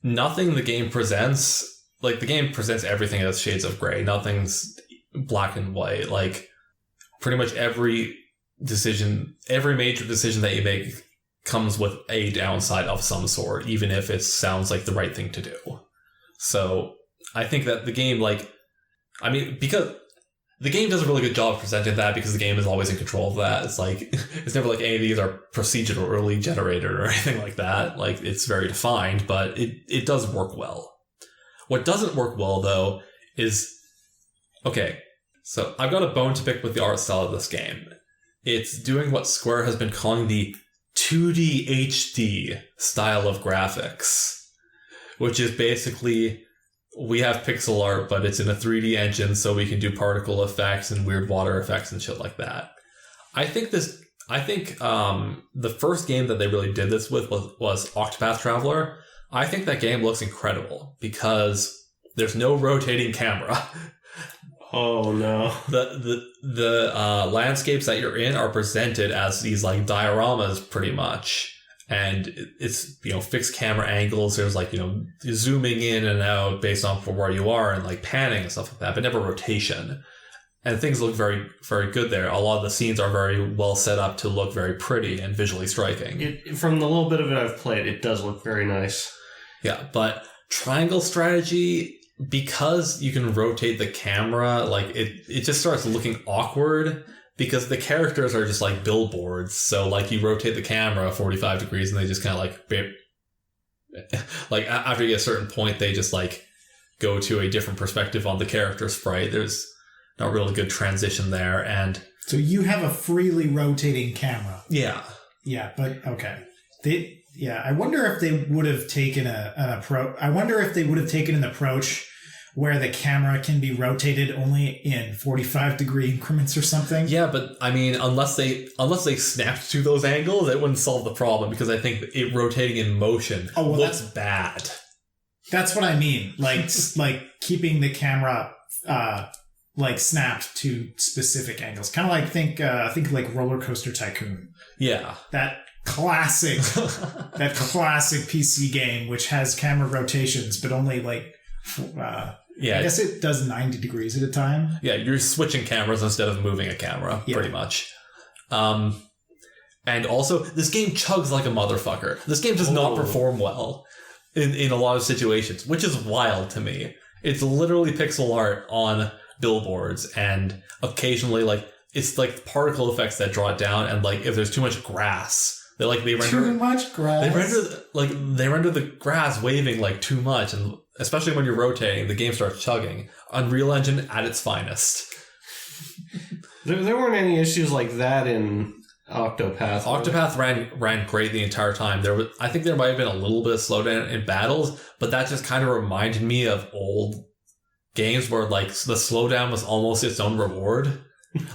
nothing the game presents, the game presents everything as shades of gray. Nothing's black and white. Pretty much every major decision that you make comes with a downside of some sort, even if it sounds like the right thing to do. So I think that the game, because the game does a really good job of presenting that, because the game is always in control of that. It's it's never any of these are procedurally generated or anything like that. It's very defined, but it does work well. What doesn't work well, though, is, okay, so I've got a bone to pick with the art style of this game. It's doing what Square has been calling the 2D HD style of graphics, which is basically, we have pixel art, but it's in a 3D engine, so we can do particle effects and weird water effects and shit like that. I think the first game that they really did this with was Octopath Traveler. I think that game looks incredible because there's no rotating camera. Oh no. The landscapes that you're in are presented as these dioramas pretty much. And it's, fixed camera angles. There's zooming in and out based on where you are and panning and stuff like that, but never rotation. And things look very, very good there. A lot of the scenes are very well set up to look very pretty and visually striking. From the little bit of it I've played, it does look very nice. Yeah, but triangle strategy, because you can rotate the camera, it just starts looking awkward because the characters are just billboards. So you rotate the camera 45 degrees and they just kind of like after you get a certain point, they just like go to a different perspective on the character sprite. There's not really good transition there, and so you have a freely rotating camera. Yeah, but okay. I wonder if they would have taken an approach. I wonder if they would have taken an approach where the camera can be rotated only in 45-degree increments or something. Yeah, but I mean, unless they snapped to those angles, it wouldn't solve the problem, because I think it rotating in motion looks bad. That's what I mean. Like keeping the camera like snapped to specific angles. Kind of like think like Roller Coaster Tycoon. Yeah. That classic PC game which has camera rotations but only like I guess it does 90 degrees at a time. Yeah, you're switching cameras instead of moving a camera, pretty much. And also, this game chugs like a motherfucker. This game does not perform well in a lot of situations, which is wild to me. It's literally pixel art on billboards, and occasionally, like, it's like particle effects that draw it down, and like if there's too much grass, they render too much grass. They render the grass waving like too much, and especially when you're rotating, the game starts chugging. Unreal Engine at its finest. There weren't any issues like that in Octopath. Octopath ran great the entire time. I think there might have been a little bit of slowdown in battles, but that just kind of reminded me of old games where like the slowdown was almost its own reward.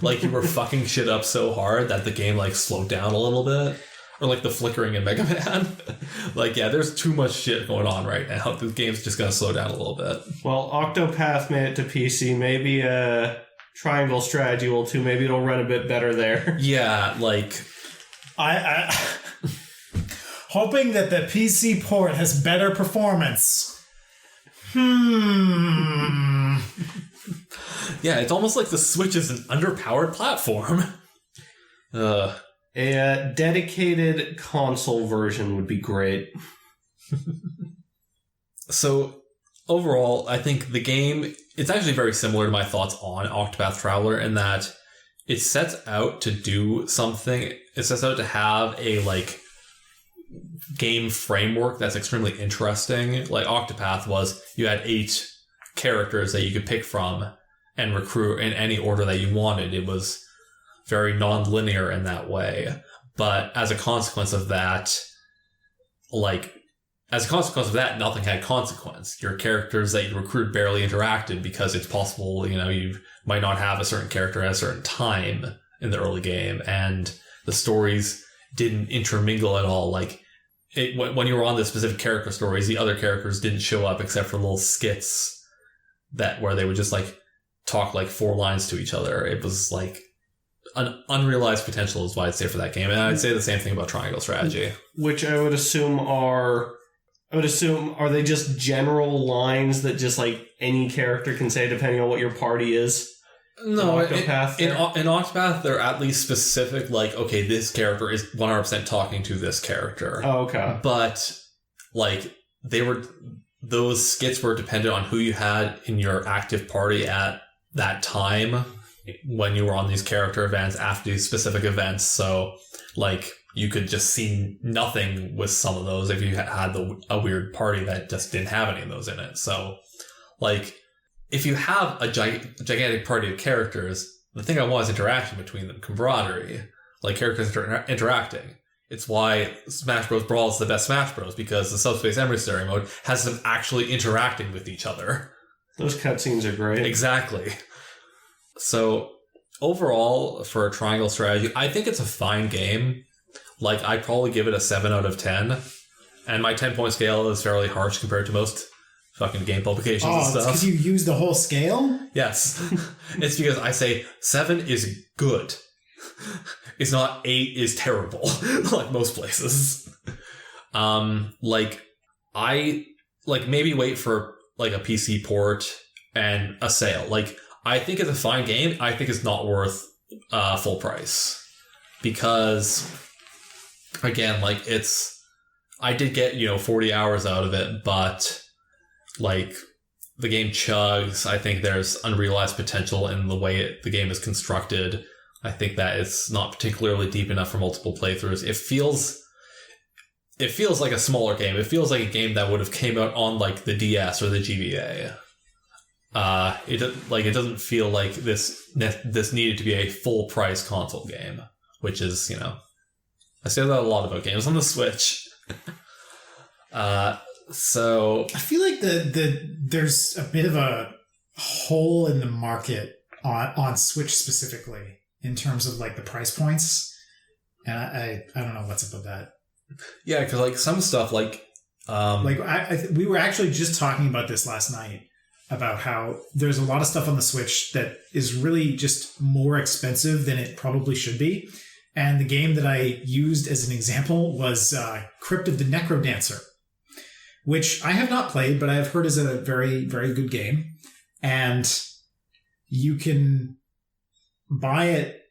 Like you were fucking shit up so hard that the game like slowed down a little bit. Or like the flickering in Mega Man. Like, yeah, there's too much shit going on right now. The game's just going to slow down a little bit. Well, Octopath made it to PC. Maybe Triangle Strategy will too. Maybe it'll run a bit better there. Yeah, like... I hoping that the PC port has better performance. Yeah, it's almost like the Switch is an underpowered platform. A dedicated console version would be great. So, overall, I think the game, it's actually very similar to my thoughts on Octopath Traveler in that it sets out to do something. It sets out to have a, like, game framework that's extremely interesting. Like, Octopath was, you had 8 characters that you could pick from and recruit in any order that you wanted. It was very non-linear in that way. But as a consequence of that, nothing had consequence. Your characters that you recruit barely interacted because it's possible, you might not have a certain character at a certain time in the early game, and the stories didn't intermingle at all. Like, when you were on the specific character stories, the other characters didn't show up except for little skits where they would just like talk like 4 lines to each other. It was like an unrealized potential is what I'd say for that game. And I'd say the same thing about Triangle Strategy. Which I would assume are they just general lines that just like any character can say depending on what your party is? No, in Octopath, they're at least specific, like, okay, this character is 100% talking to this character. Oh, okay. But, like, those skits were dependent on who you had in your active party at that time when you were on these character events after these specific events. So, like, you could just see nothing with some of those if you had a weird party that just didn't have any of those in it. So, like, if you have a gigantic party of characters, the thing I want is interaction between them, camaraderie, like characters interacting. It's why Smash Bros. Brawl is the best Smash Bros. Because the Subspace Emissary mode has them actually interacting with each other. Those cutscenes are great. Exactly. So, overall, for Triangle Strategy, I think it's a fine game. Like, I'd probably give it a 7 out of 10. And my 10-point scale is fairly harsh compared to most fucking game publications and stuff. Because you use the whole scale? Yes. It's because I say 7 is good. It's not 8 is terrible, like most places. Maybe wait for like a PC port and a sale. Like, I think it's a fine game. I think it's not worth full price. Because, again, like, I did get, 40 hours out of it, but like, the game chugs. I think there's unrealized potential in the way the game is constructed. I think that it's not particularly deep enough for multiple playthroughs. It feels it feels like a smaller game. It feels like a game that would have came out on like the DS or the GBA. It doesn't feel like this needed to be a full price console game, which is, you know, I say that a lot about games on the Switch. So I feel like there's a bit of a hole in the market on Switch specifically in terms of like the price points, and I don't know what's up with that. Yeah, because like some stuff like we were actually just talking about this last night about how there's a lot of stuff on the Switch that is really just more expensive than it probably should be. And the game that I used as an example was Crypt of the Necrodancer, which I have not played, but I have heard is a very, very good game. And you can buy it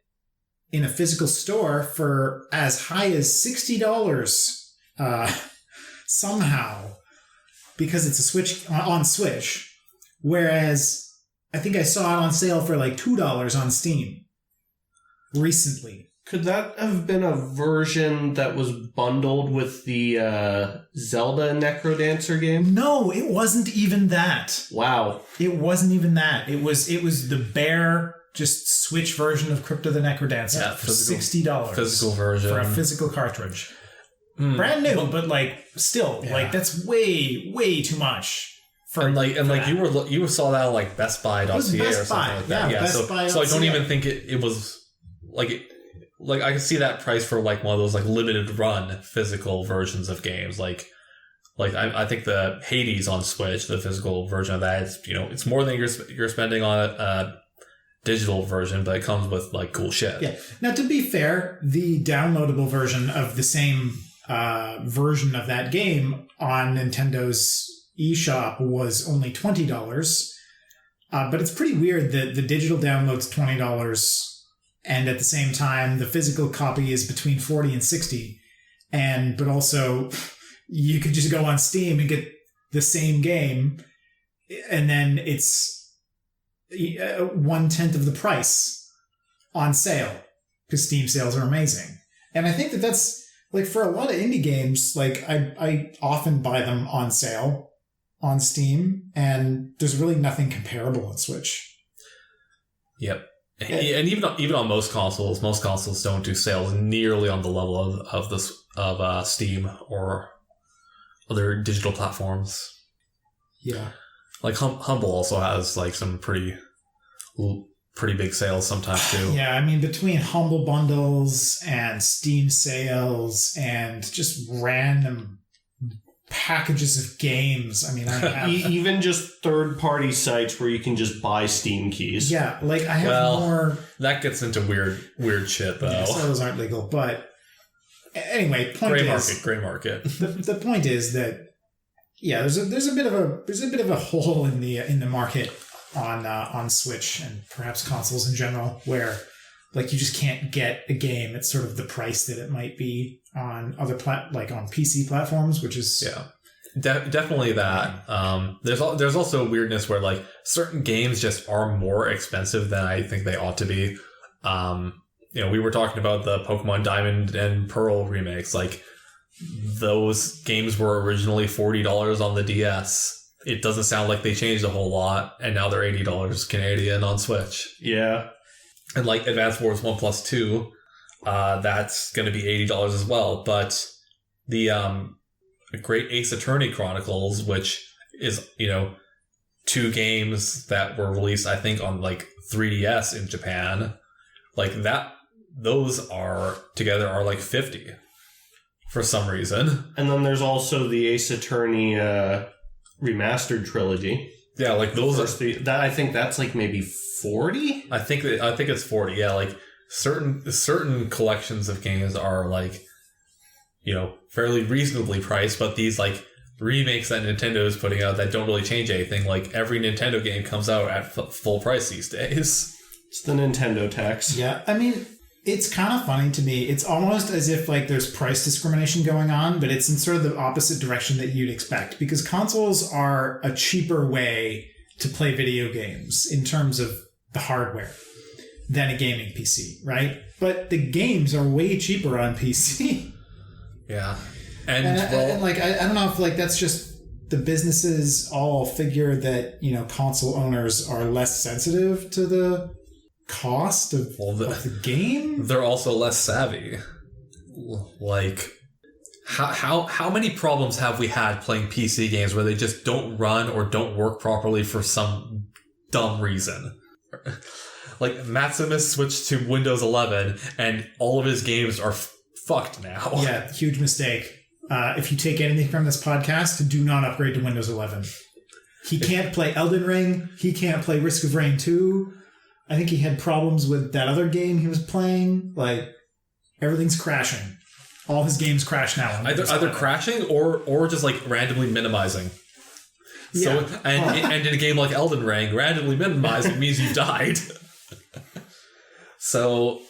in a physical store for as high as $60 somehow, because it's a Switch on Switch. Whereas I think I saw it on sale for like $2 on Steam recently. Could that have been a version that was bundled with the Zelda Necrodancer game? No, it wasn't even that. Wow. It wasn't even that. It was the bare, just Switch version of Crypt of the Necrodancer for $60. Physical version. For a physical cartridge. Brand new, but like still, like that's way, way too much. You saw that on like BestBuy.ca or something like that. Yeah, so I don't even think it was like I can see that price for like one of those like limited run physical versions of games. Like I think the Hades on Switch, the physical version of that, is, you know, it's more than you're spending on a digital version, but it comes with like cool shit. Yeah. Now, to be fair, the downloadable version of the same version of that game on Nintendo's eShop was only $20, but it's pretty weird that the digital download's $20, and at the same time the physical copy is between $40 and $60, but also you could just go on Steam and get the same game, and then it's 1/10 of the price on sale because Steam sales are amazing. And I think that's like for a lot of indie games, like I often buy them on sale on Steam, and there's really nothing comparable on Switch. Yep. And even on most consoles don't do sales nearly on the level of Steam or other digital platforms. Yeah. Like Humble also has like some pretty big sales sometimes too. Yeah, I mean, between Humble bundles and Steam sales and just random packages of games. I mean, I have even just third-party sites where you can just buy Steam keys. Yeah, like I have more. That gets into weird shit though. Yeah, so those aren't legal, but anyway, gray market. The point is that there's a bit of a hole in the market on Switch and perhaps consoles in general, where like you just can't get a game at sort of the price that it might be on other like on PC platforms, which is definitely that. There's also weirdness where like certain games just are more expensive than I think they ought to be. We were talking about the Pokemon Diamond and Pearl remakes. Like those games were originally $40 on the DS. It doesn't sound like they changed a whole lot, and now they're $80 Canadian on Switch. Yeah. And like Advance Wars 1+2, that's going to be $80 as well. But the Great Ace Attorney Chronicles, which is, two games that were released, I think, on like 3DS in Japan, like that, those are together are like $50 for some reason. And then there's also the Ace Attorney remastered trilogy. Yeah, like those that I think that's like maybe $40. I think it's $40. Yeah, like certain collections of games are like, fairly reasonably priced, but these like remakes that Nintendo is putting out that don't really change anything. Like every Nintendo game comes out at full price these days. It's the Nintendo tax. Yeah, I mean, it's kind of funny to me. It's almost as if like there's price discrimination going on, but it's in sort of the opposite direction that you'd expect, because consoles are a cheaper way to play video games in terms of the hardware than a gaming PC, right? But the games are way cheaper on PC. Yeah. And like, I don't know if like that's just the businesses all figure that, you know, console owners are less sensitive to the cost of the game. They're also less savvy. Like, how many problems have we had playing PC games where they just don't run or don't work properly for some dumb reason? Like, Maximus switched to Windows 11 and all of his games are fucked now. Yeah, huge mistake. If you take anything from this podcast, do not upgrade to Windows 11. He can't play Elden Ring. He can't play Risk of Rain 2. I think he had problems with that other game he was playing. Like, everything's crashing. All his games crash now. Either crashing or just like randomly minimizing. Yeah. So and in a game like Elden Ring, randomly minimizing means you died. So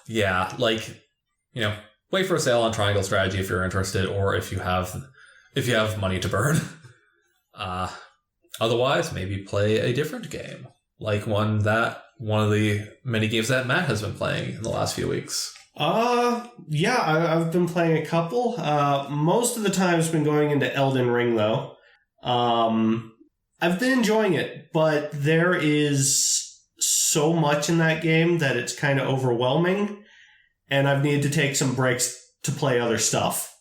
yeah, like, you know, wait for a sale on Triangle Strategy if you're interested, or if you have money to burn. Otherwise, maybe play a different game, like one of the many games that Matt has been playing in the last few weeks. Yeah, I've been playing a couple. Most of the time it's been going into Elden Ring, though. I've been enjoying it, but there is so much in that game that it's kind of overwhelming, and I've needed to take some breaks to play other stuff.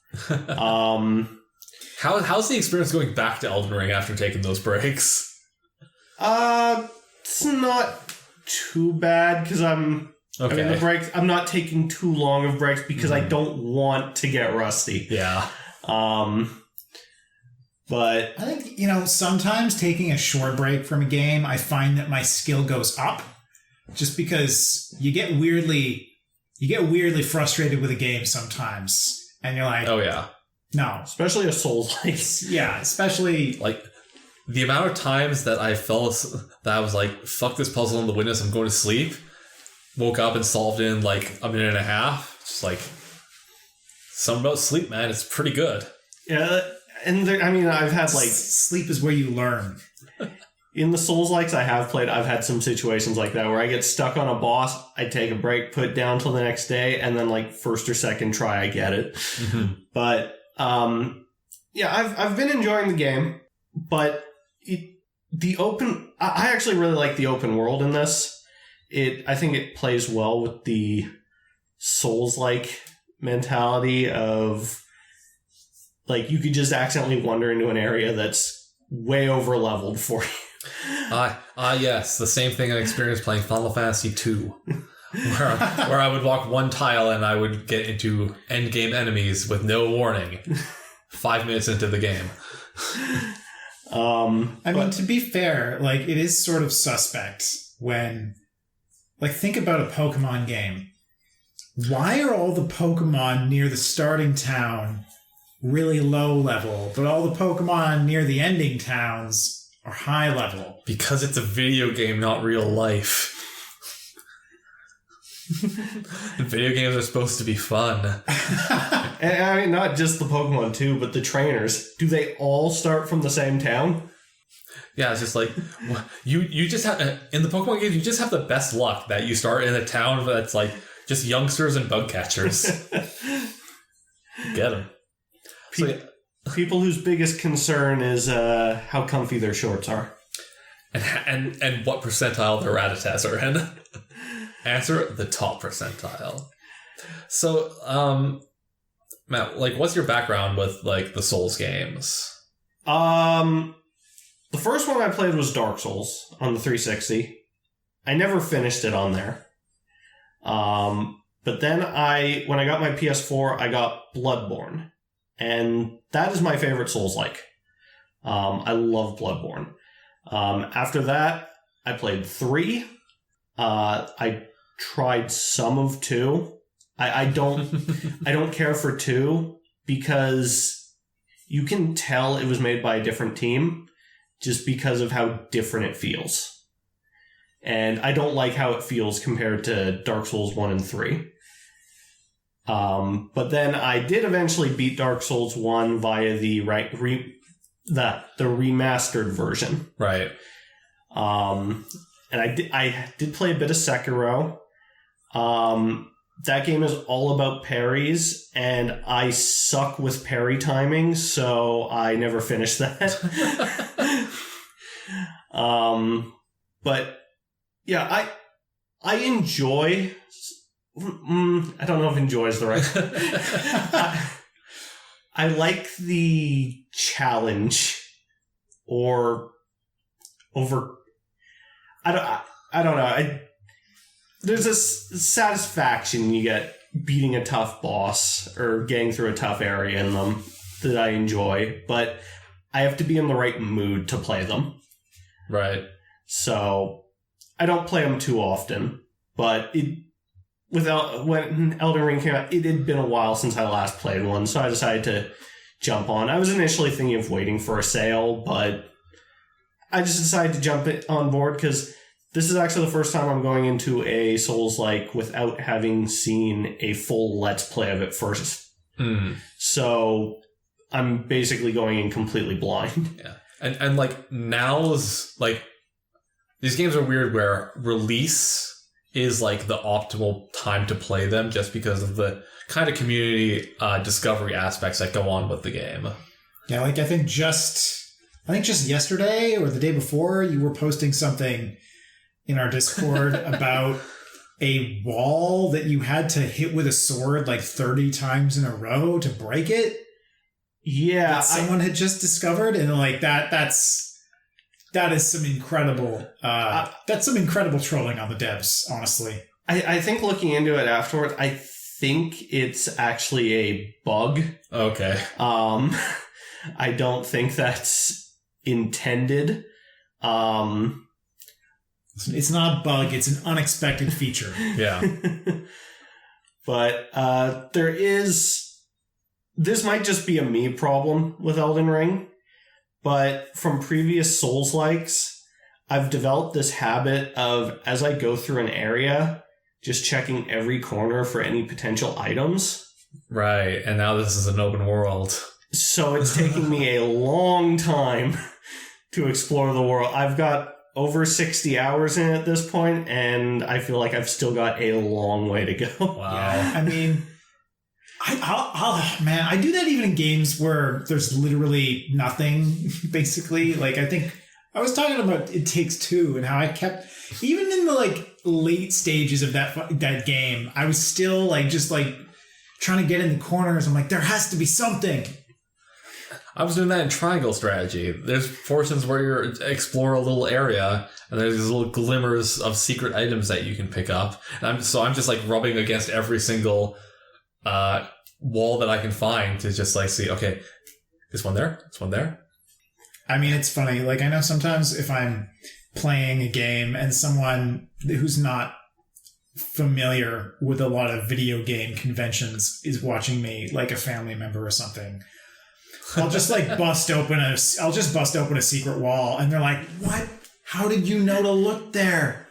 How's the experience going back to Elden Ring after taking those breaks? It's not too bad, because okay. the breaks, I'm not taking too long of breaks because I don't want to get rusty. Yeah. But I think, you know, sometimes taking a short break from a game, I find that my skill goes up, just because you get weirdly frustrated with a game sometimes, and you're like, oh yeah, no, especially a Souls-like. Yeah, especially like the amount of times that I I was like, fuck this puzzle in the witness, I'm going to sleep. Woke up and solved it in like a minute and a half. Just like, something about sleep, man. It's pretty good. Yeah, and I've had like... Sleep is where you learn. In the Souls-likes I have played, I've had some situations like that where I get stuck on a boss, I take a break, put it down till the next day, and then like first or second try, I get it. Mm-hmm. But, yeah, I've been enjoying the game, but I actually really like the open world in this. I think it plays well with the Souls-like mentality of, like, you could just accidentally wander into an area that's way over leveled for you. Yes, the same thing I experienced playing Final Fantasy II, where I would walk one tile and I would get into endgame enemies with no warning 5 minutes into the game. I mean, to be fair, like, it is sort of suspect when, like, think about a Pokemon game. Why are all the Pokemon near the starting town really low level, but all the Pokemon near the ending towns are high level? Because it's a video game, not real life. Video games are supposed to be fun. And I mean, not just the Pokemon too, but the trainers. Do they all start from the same town? Yeah, it's just like, you just have, in the Pokemon games, you just have the best luck that you start in a town that's like just youngsters and bug catchers. Get them. People whose biggest concern is how comfy their shorts are. And what percentile their Rattatas are in. Answer, the top percentile. So, Matt, like, what's your background with, like, the Souls games? The first one I played was Dark Souls on the 360. I never finished it on there. But then when I got my PS4, I got Bloodborne. And that is my favorite Souls-like. I love Bloodborne. After that, I played 3. I tried some of 2. I don't care for 2 because you can tell it was made by a different team just because of how different it feels. And I don't like how it feels compared to Dark Souls 1 and 3. But then I did eventually beat Dark Souls 1 via the remastered version. Right. And I did play a bit of Sekiro. that game is all about parries, and I suck with parry timing, so I never finished that. But yeah, I enjoy. I don't know if "enjoy" is the right. I like the challenge, or over. I don't know. There's a satisfaction you get beating a tough boss or getting through a tough area in them that I enjoy, but I have to be in the right mood to play them. Right. So I don't play them too often, but when Elden Ring came out, it had been a while since I last played one, so I decided to jump on. I was initially thinking of waiting for a sale, but I just decided to jump on board because this is actually the first time I'm going into a Souls-like without having seen a full Let's Play of it first. So I'm basically going in completely blind. Yeah. And like now's like these games are weird where release is like the optimal time to play them just because of the kind of community discovery aspects that go on with the game. Yeah, like I think just yesterday or the day before you were posting something in our Discord about a wall that you had to hit with a sword like 30 times in a row to break it. Yeah, that someone had just discovered, and like that is some incredible that's some incredible trolling on the devs, honestly. I think looking into it afterwards, I think it's actually a bug. Okay. I don't think that's intended. It's not a bug, it's an unexpected feature. Yeah. But this might just be a me problem with Elden Ring, but from previous Souls-likes, I've developed this habit of, as I go through an area, just checking every corner for any potential items. Right, and now this is an open world. So it's taking me a long time to explore the world. I've got over 60 hours in at this point, and I feel like I've still got a long way to go. Wow. Yeah, I mean, I do that even in games where there's literally nothing, basically. Like, I think I was talking about It Takes Two and how I kept, even in the like late stages of that game, I was still like just like trying to get in the corners. I'm like, there has to be something. I was doing that in Triangle Strategy. There's portions where you explore a little area, and there's these little glimmers of secret items that you can pick up. And I'm just like rubbing against every single wall that I can find to just like see, okay, this one there, this one there. I mean, it's funny. Like, I know sometimes if I'm playing a game and someone who's not familiar with a lot of video game conventions is watching me, like a family member or something, I'll just bust open a secret wall, and they're like, "What? How did you know to look there?"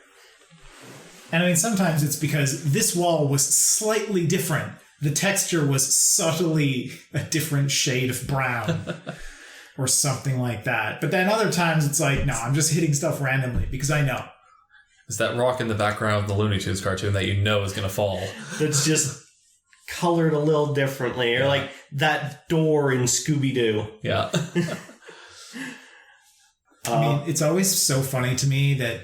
And I mean, sometimes it's because this wall was slightly different. The texture was subtly a different shade of brown, or something like that. But then other times it's like, no, I'm just hitting stuff randomly because I know. It's that rock in the background of the Looney Tunes cartoon that you know is going to fall. That's just colored a little differently, or like that door in Scooby-Doo. Yeah. I mean, it's always so funny to me that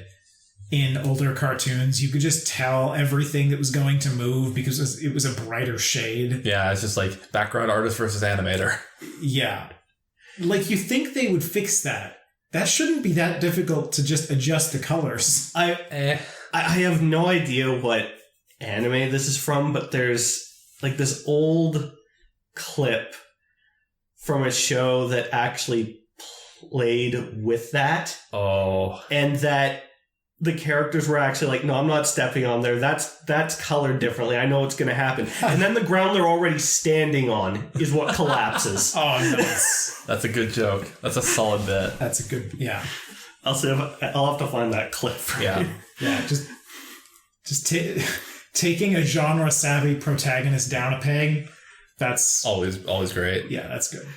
in older cartoons, you could just tell everything that was going to move because it was a brighter shade. Yeah, it's just like background artist versus animator. Yeah. Like, you think they would fix that. That shouldn't be that difficult to just adjust the colors. I have no idea what anime this is from, but there's like this old clip from a show that actually played with that. Oh. And that the characters were actually like, no, I'm not stepping on there. That's colored differently. I know what's going to happen. And then the ground they're already standing on is what collapses. Oh, nice. That's a good joke. That's a solid bit. That's a good, yeah. I'll have to find that clip. Yeah. Yeah, just taking a genre-savvy protagonist down a peg, that's... Always great. Yeah, that's good.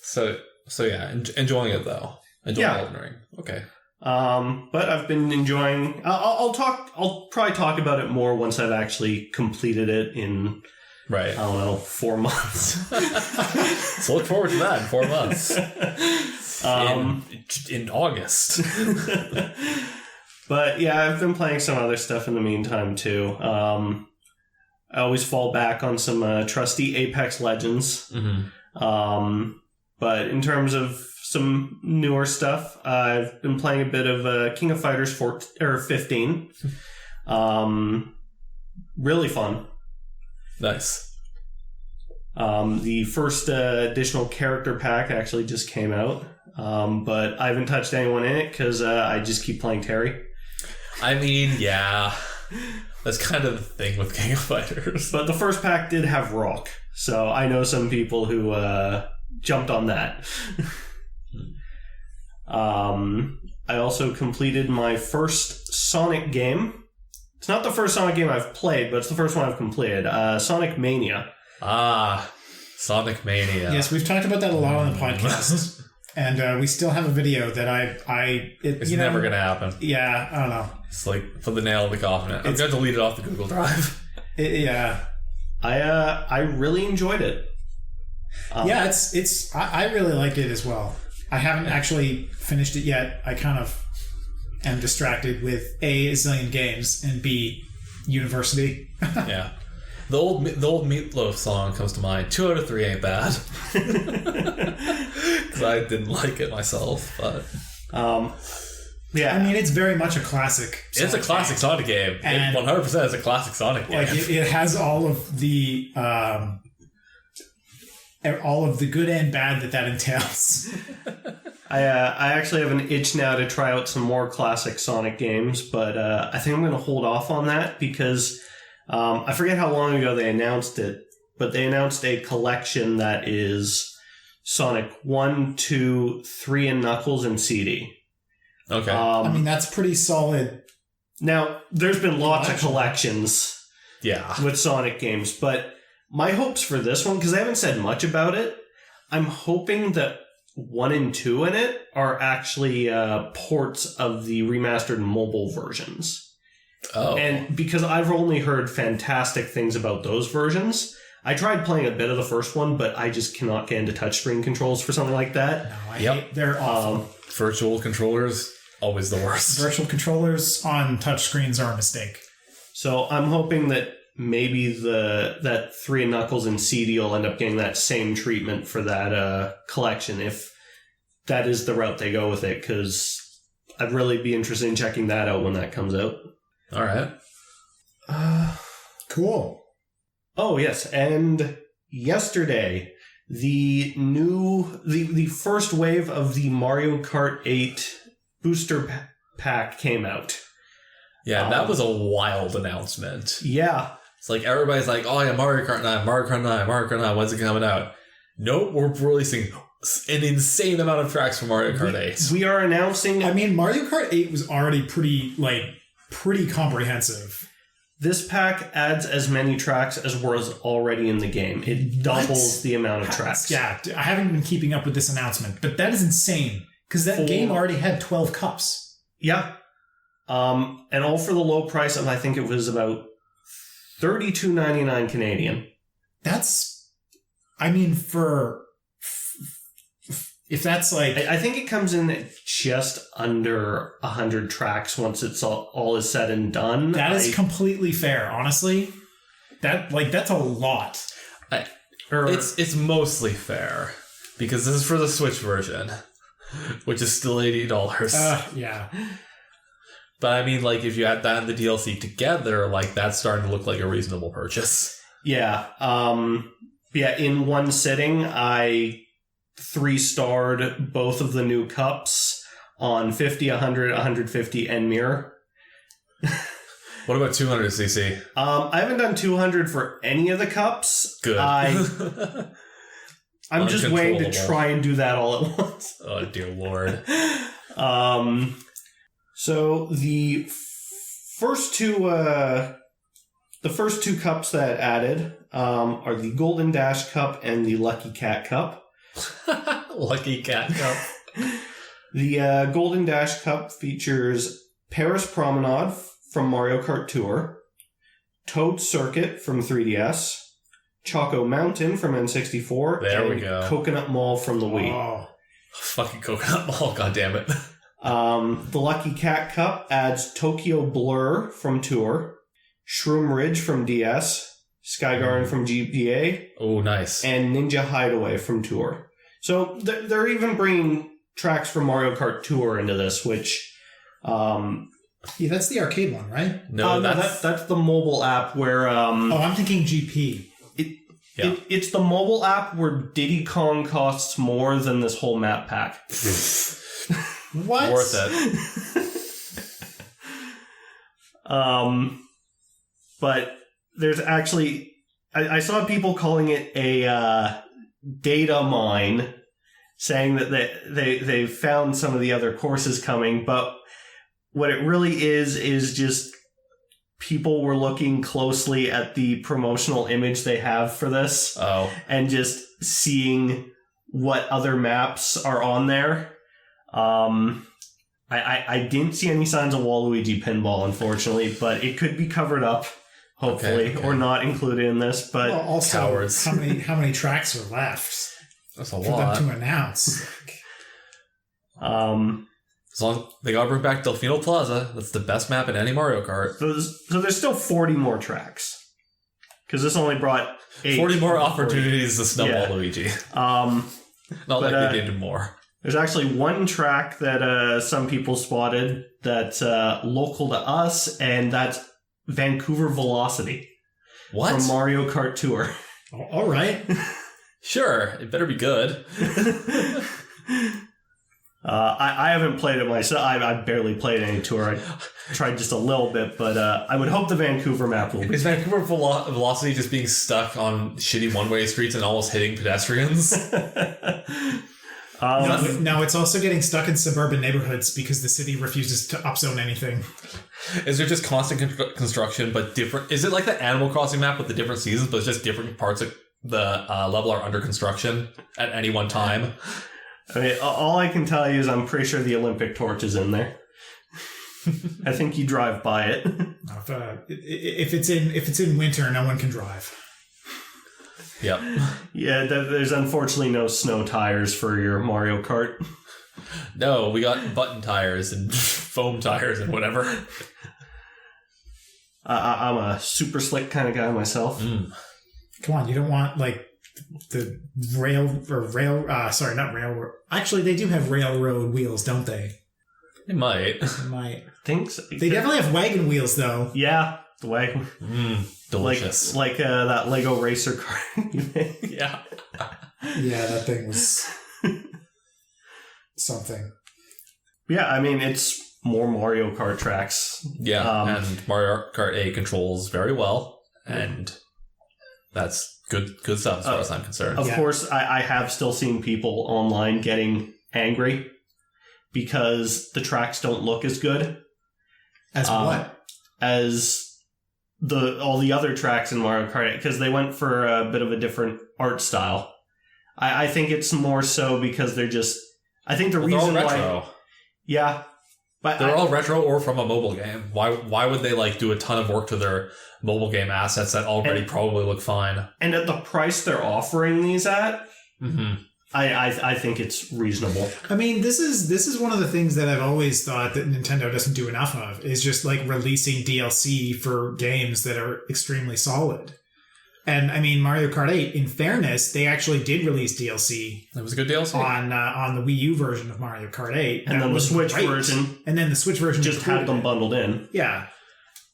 So yeah, enjoying it, though. Enjoying Elden Ring. Okay. But I've been enjoying. I'll probably talk about it more once I've actually completed it in. Right. I don't know, 4 months. So look forward to that in 4 months. In August. But yeah, I've been playing some other stuff in the meantime too. I always fall back on some trusty Apex Legends. Mm-hmm. But in terms of some newer stuff, I've been playing a bit of King of Fighters 15. Really fun. Nice. The first additional character pack actually just came out, but I haven't touched anyone in it because I just keep playing Terry. I mean, yeah. That's kind of the thing with King of Fighters. But the first pack did have Rock, so I know some people who jumped on that. I also completed my first Sonic game. It's not the first Sonic game I've played, but it's the first one I've completed. Sonic Mania. Sonic Mania. Yes, we've talked about that a lot on the podcast. And we still have a video that it's never going to happen. Yeah, I don't know. It's like, put the nail in the coffin. I'm going to delete it off the Google Drive. Yeah. I really enjoyed it. Yeah, I really like it as well. I haven't actually finished it yet. I kind of am distracted with A, a zillion games, and B, university. Yeah. The old Meatloaf song comes to mind. 2 out of 3 ain't bad. Because I didn't like it myself, but... yeah. I mean, it's very much a classic Sonic It's a classic game. Sonic game. And 100% is a classic Sonic game. Like, it has all of the good and bad that entails. I actually have an itch now to try out some more classic Sonic games, but I think I'm going to hold off on that because I forget how long ago they announced it, but they announced a collection that is Sonic 1, 2, 3, and Knuckles and CD. Okay. I mean, that's pretty solid. Now, there's been lots of collections with Sonic games, but my hopes for this one, because they haven't said much about it, I'm hoping that 1 and 2 in it are actually ports of the remastered mobile versions. Oh. And because I've only heard fantastic things about those versions, I tried playing a bit of the first one, but I just cannot get into touchscreen controls for something like that. No, I hate, they're awful. Virtual controllers, always the worst. Virtual controllers on touchscreens are a mistake. So I'm hoping that maybe that 3 and Knuckles and CD will end up getting that same treatment for that collection if that is the route they go with it, because I'd really be interested in checking that out when that comes out. All right. Cool. Oh, yes. And yesterday, the first wave of the Mario Kart 8 booster pack came out. Yeah, that was a wild announcement. Yeah. It's like everybody's like, oh yeah, Mario Kart 9, Mario Kart 9, Mario Kart 9, when's it coming out? Nope, we're releasing an insane amount of tracks for Mario Kart 8. We are announcing... I mean, Mario Kart 8 was already pretty comprehensive. This pack adds as many tracks as was already in the game. It doubles the amount of tracks. Yeah, I haven't been keeping up with this announcement, but that is insane, because that game already had 12 cups. Yeah. And all for the low price of, I think it was about $32.99 Canadian. That's, I mean, if that's like... I think it comes in at just under 100 tracks once it's all is said and done. That is completely fair, honestly. That's a lot. It's mostly fair, because this is for the Switch version, which is still $80. Yeah. But I mean, like, if you add that and the DLC together, like, that's starting to look like a reasonable purchase. Yeah. In one sitting, I 3-starred both of the new cups on 50, 100, 150, and mirror. What about 200cc? I haven't done 200 for any of the cups. Good. I'm just waiting to try and do that all at once. Oh, dear Lord. So the first two cups that added are the Golden Dash Cup and the Lucky Cat Cup. Lucky Cat Cup. The Golden Dash Cup features Paris Promenade from Mario Kart Tour, Toad Circuit from 3DS, Choco Mountain from N64, There we and go. Coconut Mall from the Wii. Oh. Fucking Coconut Mall, goddammit. The Lucky Cat Cup adds Tokyo Blur from Tour, Shroom Ridge from DS, Skygarden from GBA, Oh, nice. and Ninja Hideaway from Tour. So they're even bringing tracks from Mario Kart Tour into this, which... Yeah, that's the arcade one, right? No, that's the mobile app where... Oh, I'm thinking GP. It's the mobile app where Diddy Kong costs more than this whole map pack. What? Worth it. But there's actually... I saw people calling it a data mine, saying that they found some of the other courses coming, but what it really is just people were looking closely at the promotional image they have for this and just seeing what other maps are on there. I didn't see any signs of Waluigi Pinball, unfortunately, but it could be covered up, hopefully, Okay. or not included in this. But Well, also, Cowards. how many tracks are left That's a for lot. them to announce? As long they gotta bring back Delfino Plaza. That's the best map in any Mario Kart. so there's still 40 more tracks. Because this only brought 8. 40 more opportunities to snub Yeah. Waluigi. Um, Not But, like they did more. There's actually one track that some people spotted that's local to us, and that's Vancouver Velocity What? from Mario Kart Tour. All right. Sure, it better be good. I haven't played it myself. I barely played any Tour. I tried just a little bit, but I would hope the Vancouver map will be. Is Vancouver Velocity just being stuck on shitty one-way streets and almost hitting pedestrians? No, it's also getting stuck in suburban neighborhoods because the city refuses to upzone anything. Is there just constant construction, but different? Is it like the Animal Crossing map with the different seasons, but it's just different parts of the level are under construction at any one time? I mean, all I can tell you is I'm pretty sure the Olympic torch is in there. I think you drive by it. If it's in winter, no one can drive. Yep. Yeah, there's unfortunately no snow tires for your Mario Kart. No, we got button tires and foam tires and whatever. I'm a super slick kind of guy myself. Come on, you don't want like the not railroad. Actually, they do have railroad wheels, don't they? It might. They might. Think so. They definitely have wagon wheels, though. Yeah, the way. Delicious. Like that Lego racer car you made. Yeah. Yeah, that thing was something. Yeah, I mean, it's more Mario Kart tracks. Yeah, and Mario Kart 8 controls very well, and that's good stuff as far as I'm concerned. Of course, I have still seen people online getting angry because the tracks don't look as good. As what? As all the other tracks in Mario Kart 8, because they went for a bit of a different art style. I think it's more so because they're just... I think the reason they're all why... retro. Yeah. But They're all retro or from a mobile game. Why would they like do a ton of work to their mobile game assets that already probably look fine? And at the price they're offering these at, I think it's reasonable. I mean, this is one of the things that I've always thought that Nintendo doesn't do enough of, is just like releasing DLC for games that are extremely solid. And I mean, Mario Kart 8, in fairness, they actually did release DLC. It was a good DLC. On the Wii U version of Mario Kart 8. And then the Switch version. And then the Switch version just had them bundled in. Yeah.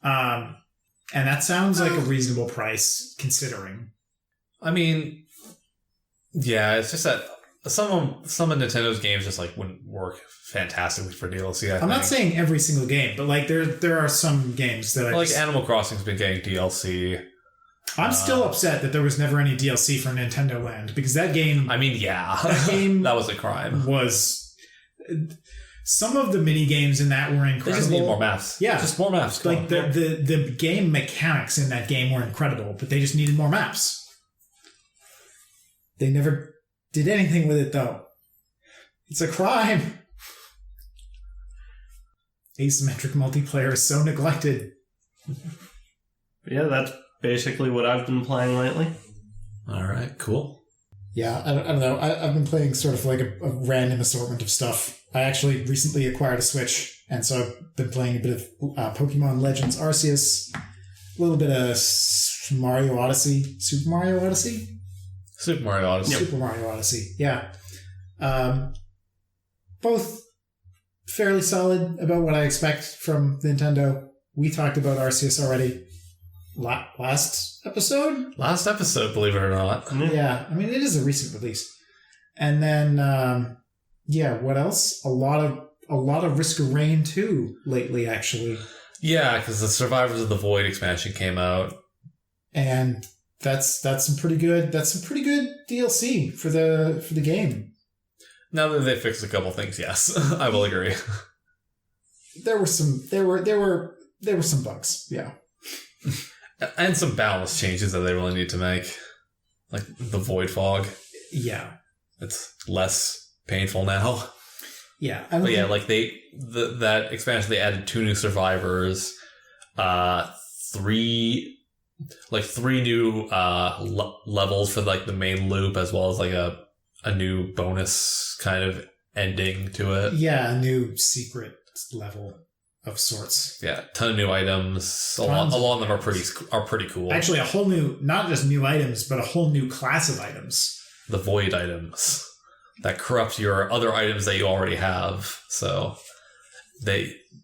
And that sounds like a reasonable price, considering. I mean, yeah, it's just that some of Nintendo's games just like wouldn't work fantastically for DLC. I'm not saying every single game, but like there are some games that like Animal Crossing's been getting DLC. I'm still upset that there was never any DLC for Nintendo Land, because that game... I mean, yeah. That game... that was a crime. Was... Some of the mini games in that were incredible. They just need more maps. Yeah. Just more maps. Like, the game mechanics in that game were incredible, but they just needed more maps. They never did anything with it, though. It's a crime. asymmetric multiplayer is so neglected. Yeah, that's basically what I've been playing lately. All right, cool. Yeah, I don't know. I've been playing sort of like a random assortment of stuff. I actually recently acquired a Switch, and so I've been playing a bit of Pokemon Legends Arceus, a little bit of Super Mario Odyssey. Super Mario Odyssey, Super Mario Odyssey, yeah. Both fairly solid about what I expect from Nintendo. We talked about Arceus already last episode, believe it or not. Yeah, I mean, it is a recent release. And then, what else? A lot of Risk of Rain 2 lately, actually. Yeah, because the Survivors of the Void expansion came out. And that's some pretty good DLC for the game. Now that they fixed a couple things, yes, I will agree. There were some bugs, yeah. And some balance changes that they really need to make. Like the Void Fog. Yeah. It's less painful now. Yeah. But yeah, like that expansion, they added 2 new survivors, 3 new levels for like the main loop, as well as like a new bonus kind of ending to it. Yeah, a new secret level of sorts. Yeah, ton of new items. A lot of them are pretty cool. Actually, a whole new, not just new items, but a whole new class of items. The void items that corrupt your other items that you already have. So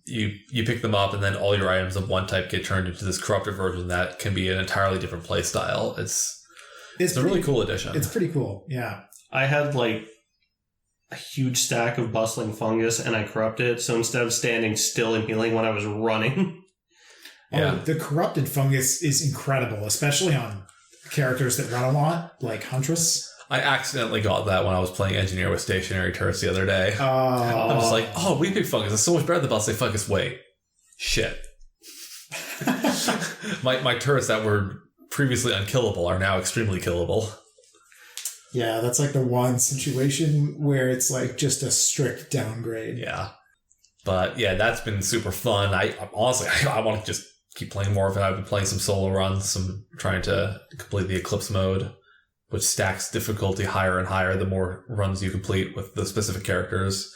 you pick them up, and then all your items of one type get turned into this corrupted version that can be an entirely different play style. It's a really cool addition. It's pretty cool. Yeah. I had like a huge stack of bustling fungus, and I corrupted it. So instead of standing still and healing when I was running. Yeah. The corrupted fungus is incredible, especially on characters that run a lot, like Huntress. I accidentally got that when I was playing Engineer with stationary turrets the other day. I was like, Weeping Fungus is so much better than Bustling Fungus. Wait. Shit. my turrets that were previously unkillable are now extremely killable. Yeah, that's like the one situation where it's like just a strict downgrade. Yeah. But yeah, that's been super fun. I honestly want to just keep playing more of it. I've been playing some solo runs. I'm trying to complete the Eclipse mode, which stacks difficulty higher and higher the more runs you complete with the specific characters.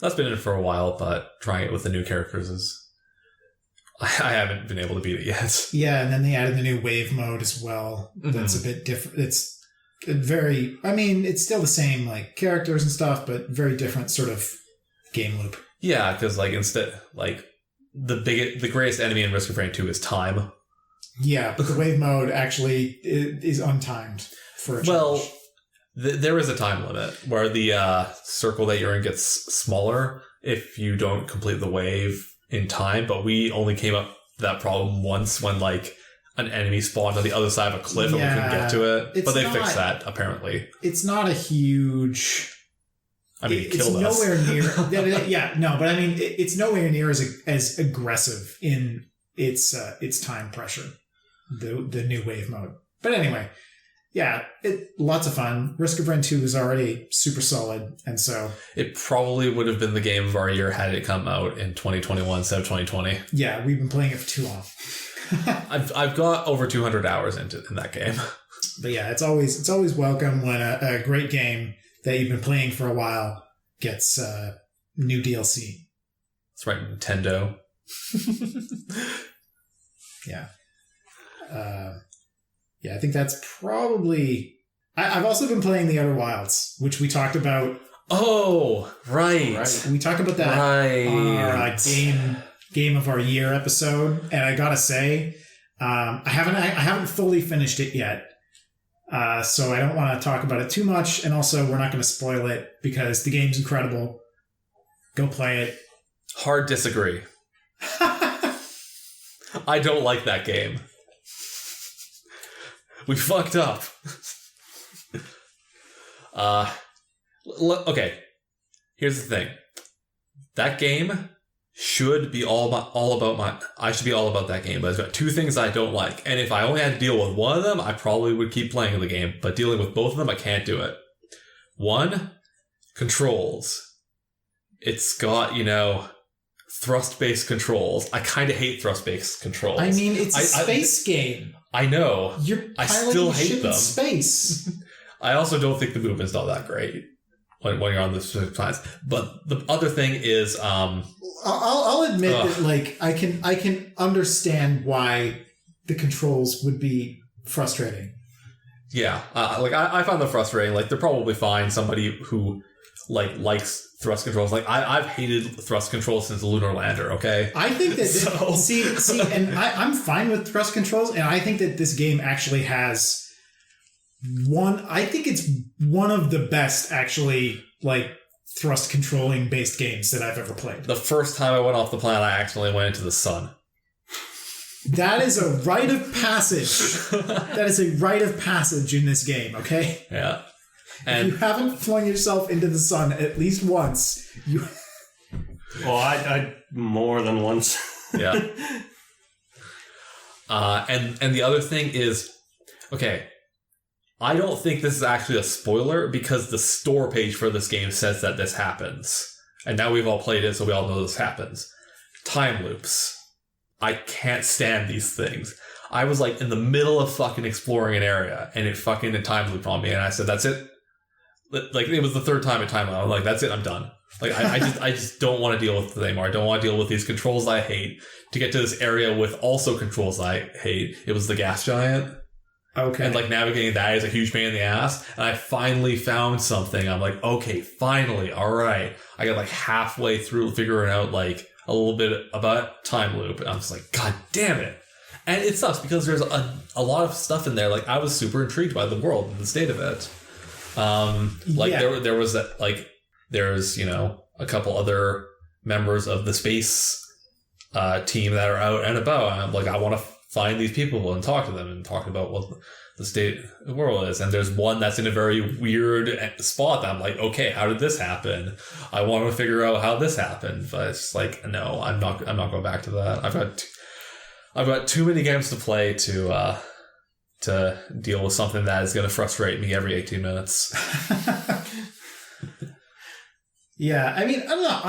That's been in it for a while, but trying it with the new characters I haven't been able to beat it yet. Yeah, and then they added the new wave mode as well. That's a bit different. It's it's still the same like characters and stuff, but very different sort of game loop. Yeah, because the greatest enemy in Risk of Rain 2 is time. Yeah, but the wave mode actually is untimed for a change. Well, there is a time limit where the circle that you're in gets smaller if you don't complete the wave in time, but we only came up with that problem once when an enemy spawned on the other side of a cliff and we couldn't get to it. But they fixed that, apparently. It's not a huge... it killed us. Nowhere near... it's nowhere near as aggressive in its time pressure, the new wave mode. But anyway, yeah, lots of fun. Risk of Rain 2 is already super solid, and so... It probably would have been the game of our year had it come out in 2021 instead of 2020. Yeah, we've been playing it for too long. I've got over 200 hours in that game. But yeah, it's always welcome when a great game that you've been playing for a while gets new DLC. That's right, Nintendo. Yeah. I think that's probably... I've also been playing The Outer Wilds, which we talked about. Oh, right. We talked about that on our game of our year episode, and I gotta say, I haven't fully finished it yet, so I don't want to talk about it too much, and also we're not going to spoil it because the game's incredible. Go play it. Hard disagree. I don't like that game. We fucked up. Okay. Here's the thing. That game should be I should be all about that game, but it's got 2 things I don't like. And if I only had to deal with one of them, I probably would keep playing the game. But dealing with both of them, I can't do it. 1, controls. It's got, thrust-based controls. I kind of hate thrust-based controls. I mean, it's a space game. I know. I still hate them. Space. I also don't think the movement's not that great when you're on the specific planets. But the other thing is, I'll admit that like I can understand why the controls would be frustrating. Yeah, like I find them frustrating. Like they're probably fine. Somebody who likes thrust controls. Like I've hated thrust controls since the Lunar Lander. Okay, I think that see, and I'm fine with thrust controls, and I think that this game actually has one. I think it's one of the best actually like thrust controlling based games that I've ever played. The first time I went off the planet, I accidentally went into the sun. That is a rite of passage. That is a rite of passage in this game. Okay. Yeah. And if you haven't flung yourself into the sun at least once, you... Well, I more than once. Yeah. And the other thing is, okay, I don't think this is actually a spoiler because the store page for this game says that this happens. And now we've all played it, so we all know this happens. Time loops. I can't stand these things. I was like in the middle of fucking exploring an area and it fucking time looped on me and I said, that's it. Like it was the third time it time looped. I was like, that's it, I'm done. Like I just don't want to deal with it anymore. I don't want to deal with these controls I hate. To get to this area with also controls I hate, it was the gas giant. Okay. And like navigating that is a huge pain in the ass. And I finally found something. I'm like, okay, finally, all right. I got like halfway through figuring out like a little bit about time loop. And I'm just like, God damn it. And it sucks because there's a lot of stuff in there. Like I was super intrigued by the world and the state of it. There was that, like, there's, you know, a couple other members of the space team that are out and about. And I'm like, I want to find these people and talk to them and talk about what the state of the world is. And there's one that's in a very weird spot that I'm like, okay, how did this happen? I want to figure out how this happened. But it's like, no, I'm not going back to that. I've got too many games to play to deal with something that is going to frustrate me every 18 minutes. Yeah, I mean, I don't know.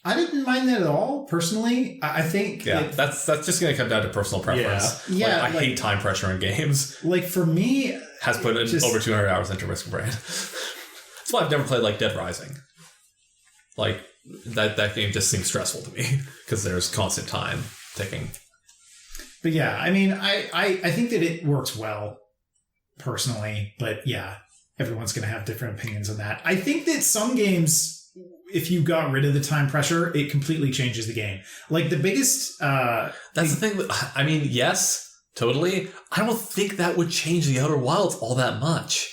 I didn't mind that at all, personally. I think... Yeah, that's just going to come down to personal preference. Yeah. I hate time pressure in games. Like, for me... Has put over 200 hours into Risk of Rain. That's why I've never played, like, Dead Rising. Like, that game just seems stressful to me, because there's constant time ticking. But yeah, I mean, I think that it works well, personally. But yeah, everyone's going to have different opinions on that. I think that some games... If you got rid of the time pressure, it completely changes the game. Like the biggest... That's the thing. I mean, yes, totally. I don't think that would change the Outer Wilds all that much.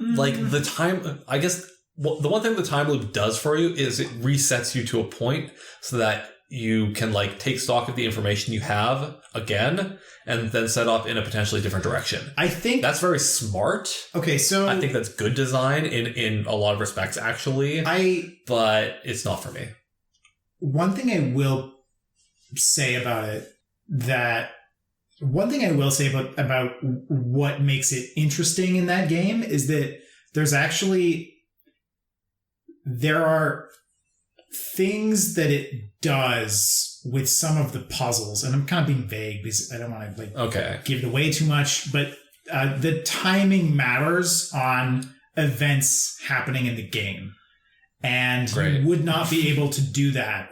Like the time... I guess the one thing the time loop does for you is it resets you to a point so that you can like take stock of the information you have again and then set off in a potentially different direction. I think that's very smart. Okay, so I think that's good design in a lot of respects, actually. But it's not for me. One thing I will say about it about what makes it interesting in that game is that there are things that it does with some of the puzzles, and I'm kind of being vague because I don't want to give it away too much, but the timing matters on events happening in the game, and you would not be able to do that.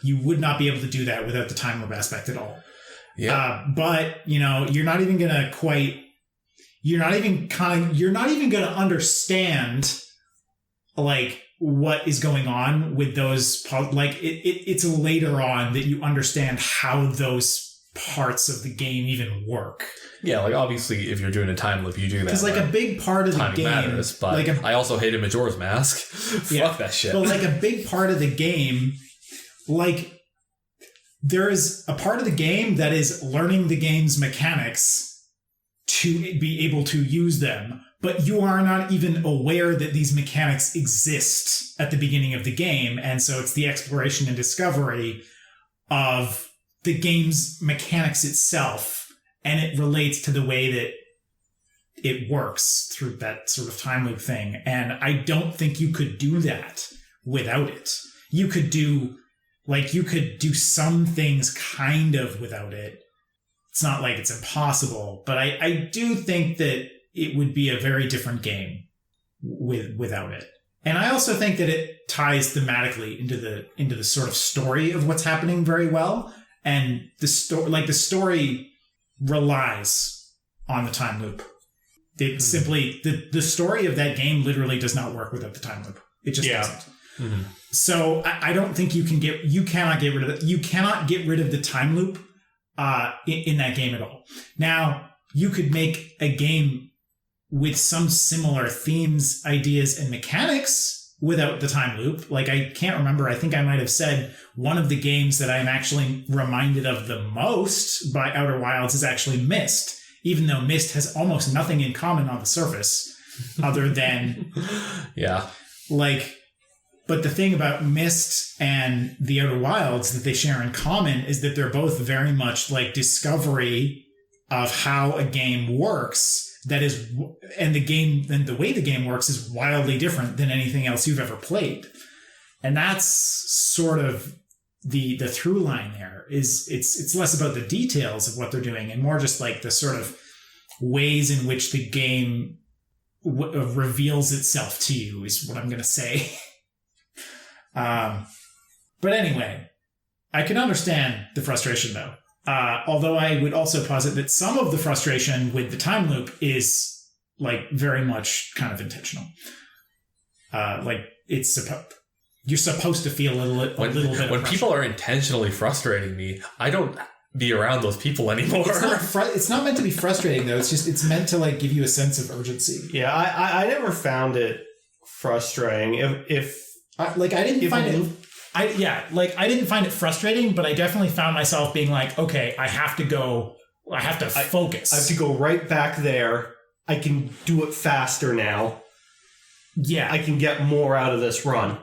You would not be able to do that without the time loop aspect at all. Yeah. But you know, you're not even going to understand like what is going on with those, like it's later on that you understand how those parts of the game even work. Yeah, like obviously if you're doing a time loop, you do that. Because like a big part of the game matters, but like I also hated Majora's Mask. Fuck that shit. But like a big part of the game, like there is a part of the game that is learning the game's mechanics to be able to use them. But you are not even aware that these mechanics exist at the beginning of the game. And so it's the exploration and discovery of the game's mechanics itself. And it relates to the way that it works through that sort of time loop thing. And I don't think you could do that without it. you could do some things kind of without it. It's not like it's impossible, but I do think that it would be a very different game without it. And I also think that it ties thematically into the sort of story of what's happening very well. And the story relies on the time loop. It simply, the story of that game literally does not work without the time loop. It just doesn't. Mm-hmm. So I don't think you cannot get rid of the time loop in that game at all. Now, you could make a game with some similar themes, ideas, and mechanics without the time loop. Like, I can't remember. I think I might have said one of the games that I'm actually reminded of the most by Outer Wilds is actually Myst, even though Myst has almost nothing in common on the surface other than... Yeah. But the thing about Myst and the Outer Wilds that they share in common is that they're both very much like discovery of how a game works. And the way the game works is wildly different than anything else you've ever played. And that's sort of the through line there. It's less about the details of what they're doing and more just like the sort of ways in which the game reveals itself to you is what I'm going to say. But anyway, I can understand the frustration though. Although I would also posit that some of the frustration with the time loop is like very much kind of intentional. You're supposed to feel a little bit. When people are intentionally frustrating me, I don't be around those people anymore. It's not meant to be frustrating though. It's meant to like give you a sense of urgency. Yeah, I never found it frustrating. I didn't find it frustrating, but I definitely found myself being like, okay, I have to focus. I have to go right back there. I can do it faster now. Yeah. I can get more out of this run.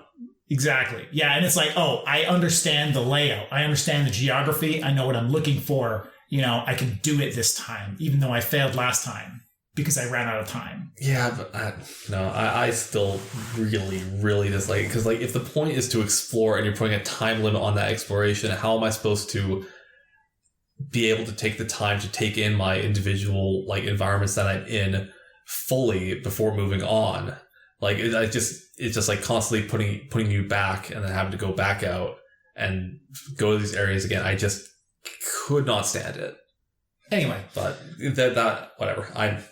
Exactly. Yeah, and it's like, oh, I understand the layout. I understand the geography. I know what I'm looking for. I can do it this time, even though I failed last time because I ran out of time. Yeah, but I still really, really dislike it. Because if the point is to explore and you're putting a time limit on that exploration, how am I supposed to be able to take the time to take in my individual environments that I'm in fully before moving on? It's just like constantly putting you back and then having to go back out and go to these areas again. I just could not stand it. Anyway, but that whatever. I'm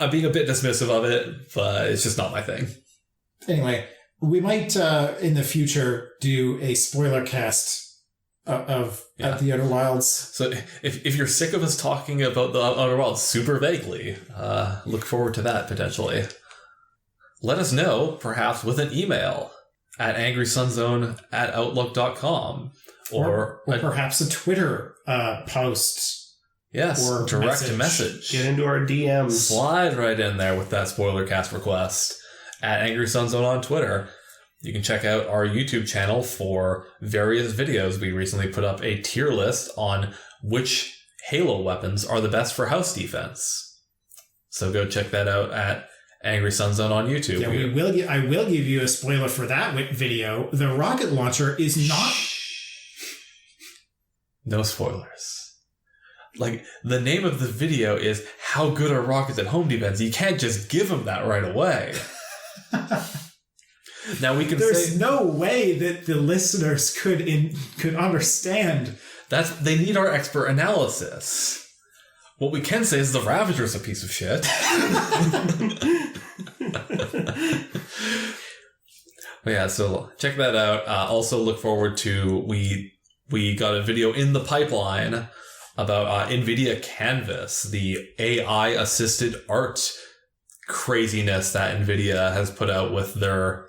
being a bit dismissive of it, but it's just not my thing. Anyway, we might in the future do a spoiler cast of the Outer Wilds. So if you're sick of us talking about the Outer Wilds super vaguely, look forward to that potentially. Let us know, perhaps with an email at angrysunzone@outlook.com or perhaps a Twitter post. Yes, or direct message. Get into our DMs. Slide right in there with that spoiler cast request at Angry Sunzone on Twitter. You can check out our YouTube channel for various videos. We recently put up a tier list on which Halo weapons are the best for house defense. So go check that out at Angry Sunzone on YouTube. Yeah, I will give you a spoiler for that video. The rocket launcher is not... No spoilers. The name of the video is How Good Are Rockets at Home Defense? You can't just give them that right away. Now we can There's no way that the listeners could understand. They need our expert analysis. What we can say is the Ravager's a piece of shit. But yeah, so check that out. Also look forward to we got a video in the pipeline about NVIDIA Canvas, the AI-assisted art craziness that NVIDIA has put out with their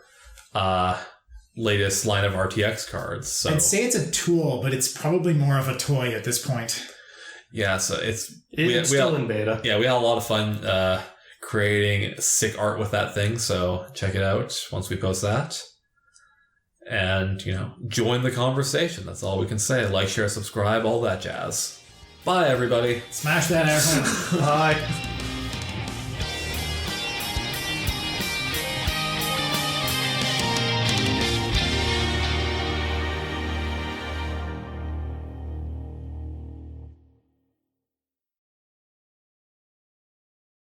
latest line of RTX cards. So I'd say it's a tool, but it's probably more of a toy at this point. Yeah, so it's still in beta. Yeah, we had a lot of fun creating sick art with that thing, so check it out once we post that. And, join the conversation. That's all we can say. Like, share, subscribe, all that jazz. Bye, everybody. Smash that air home. Bye.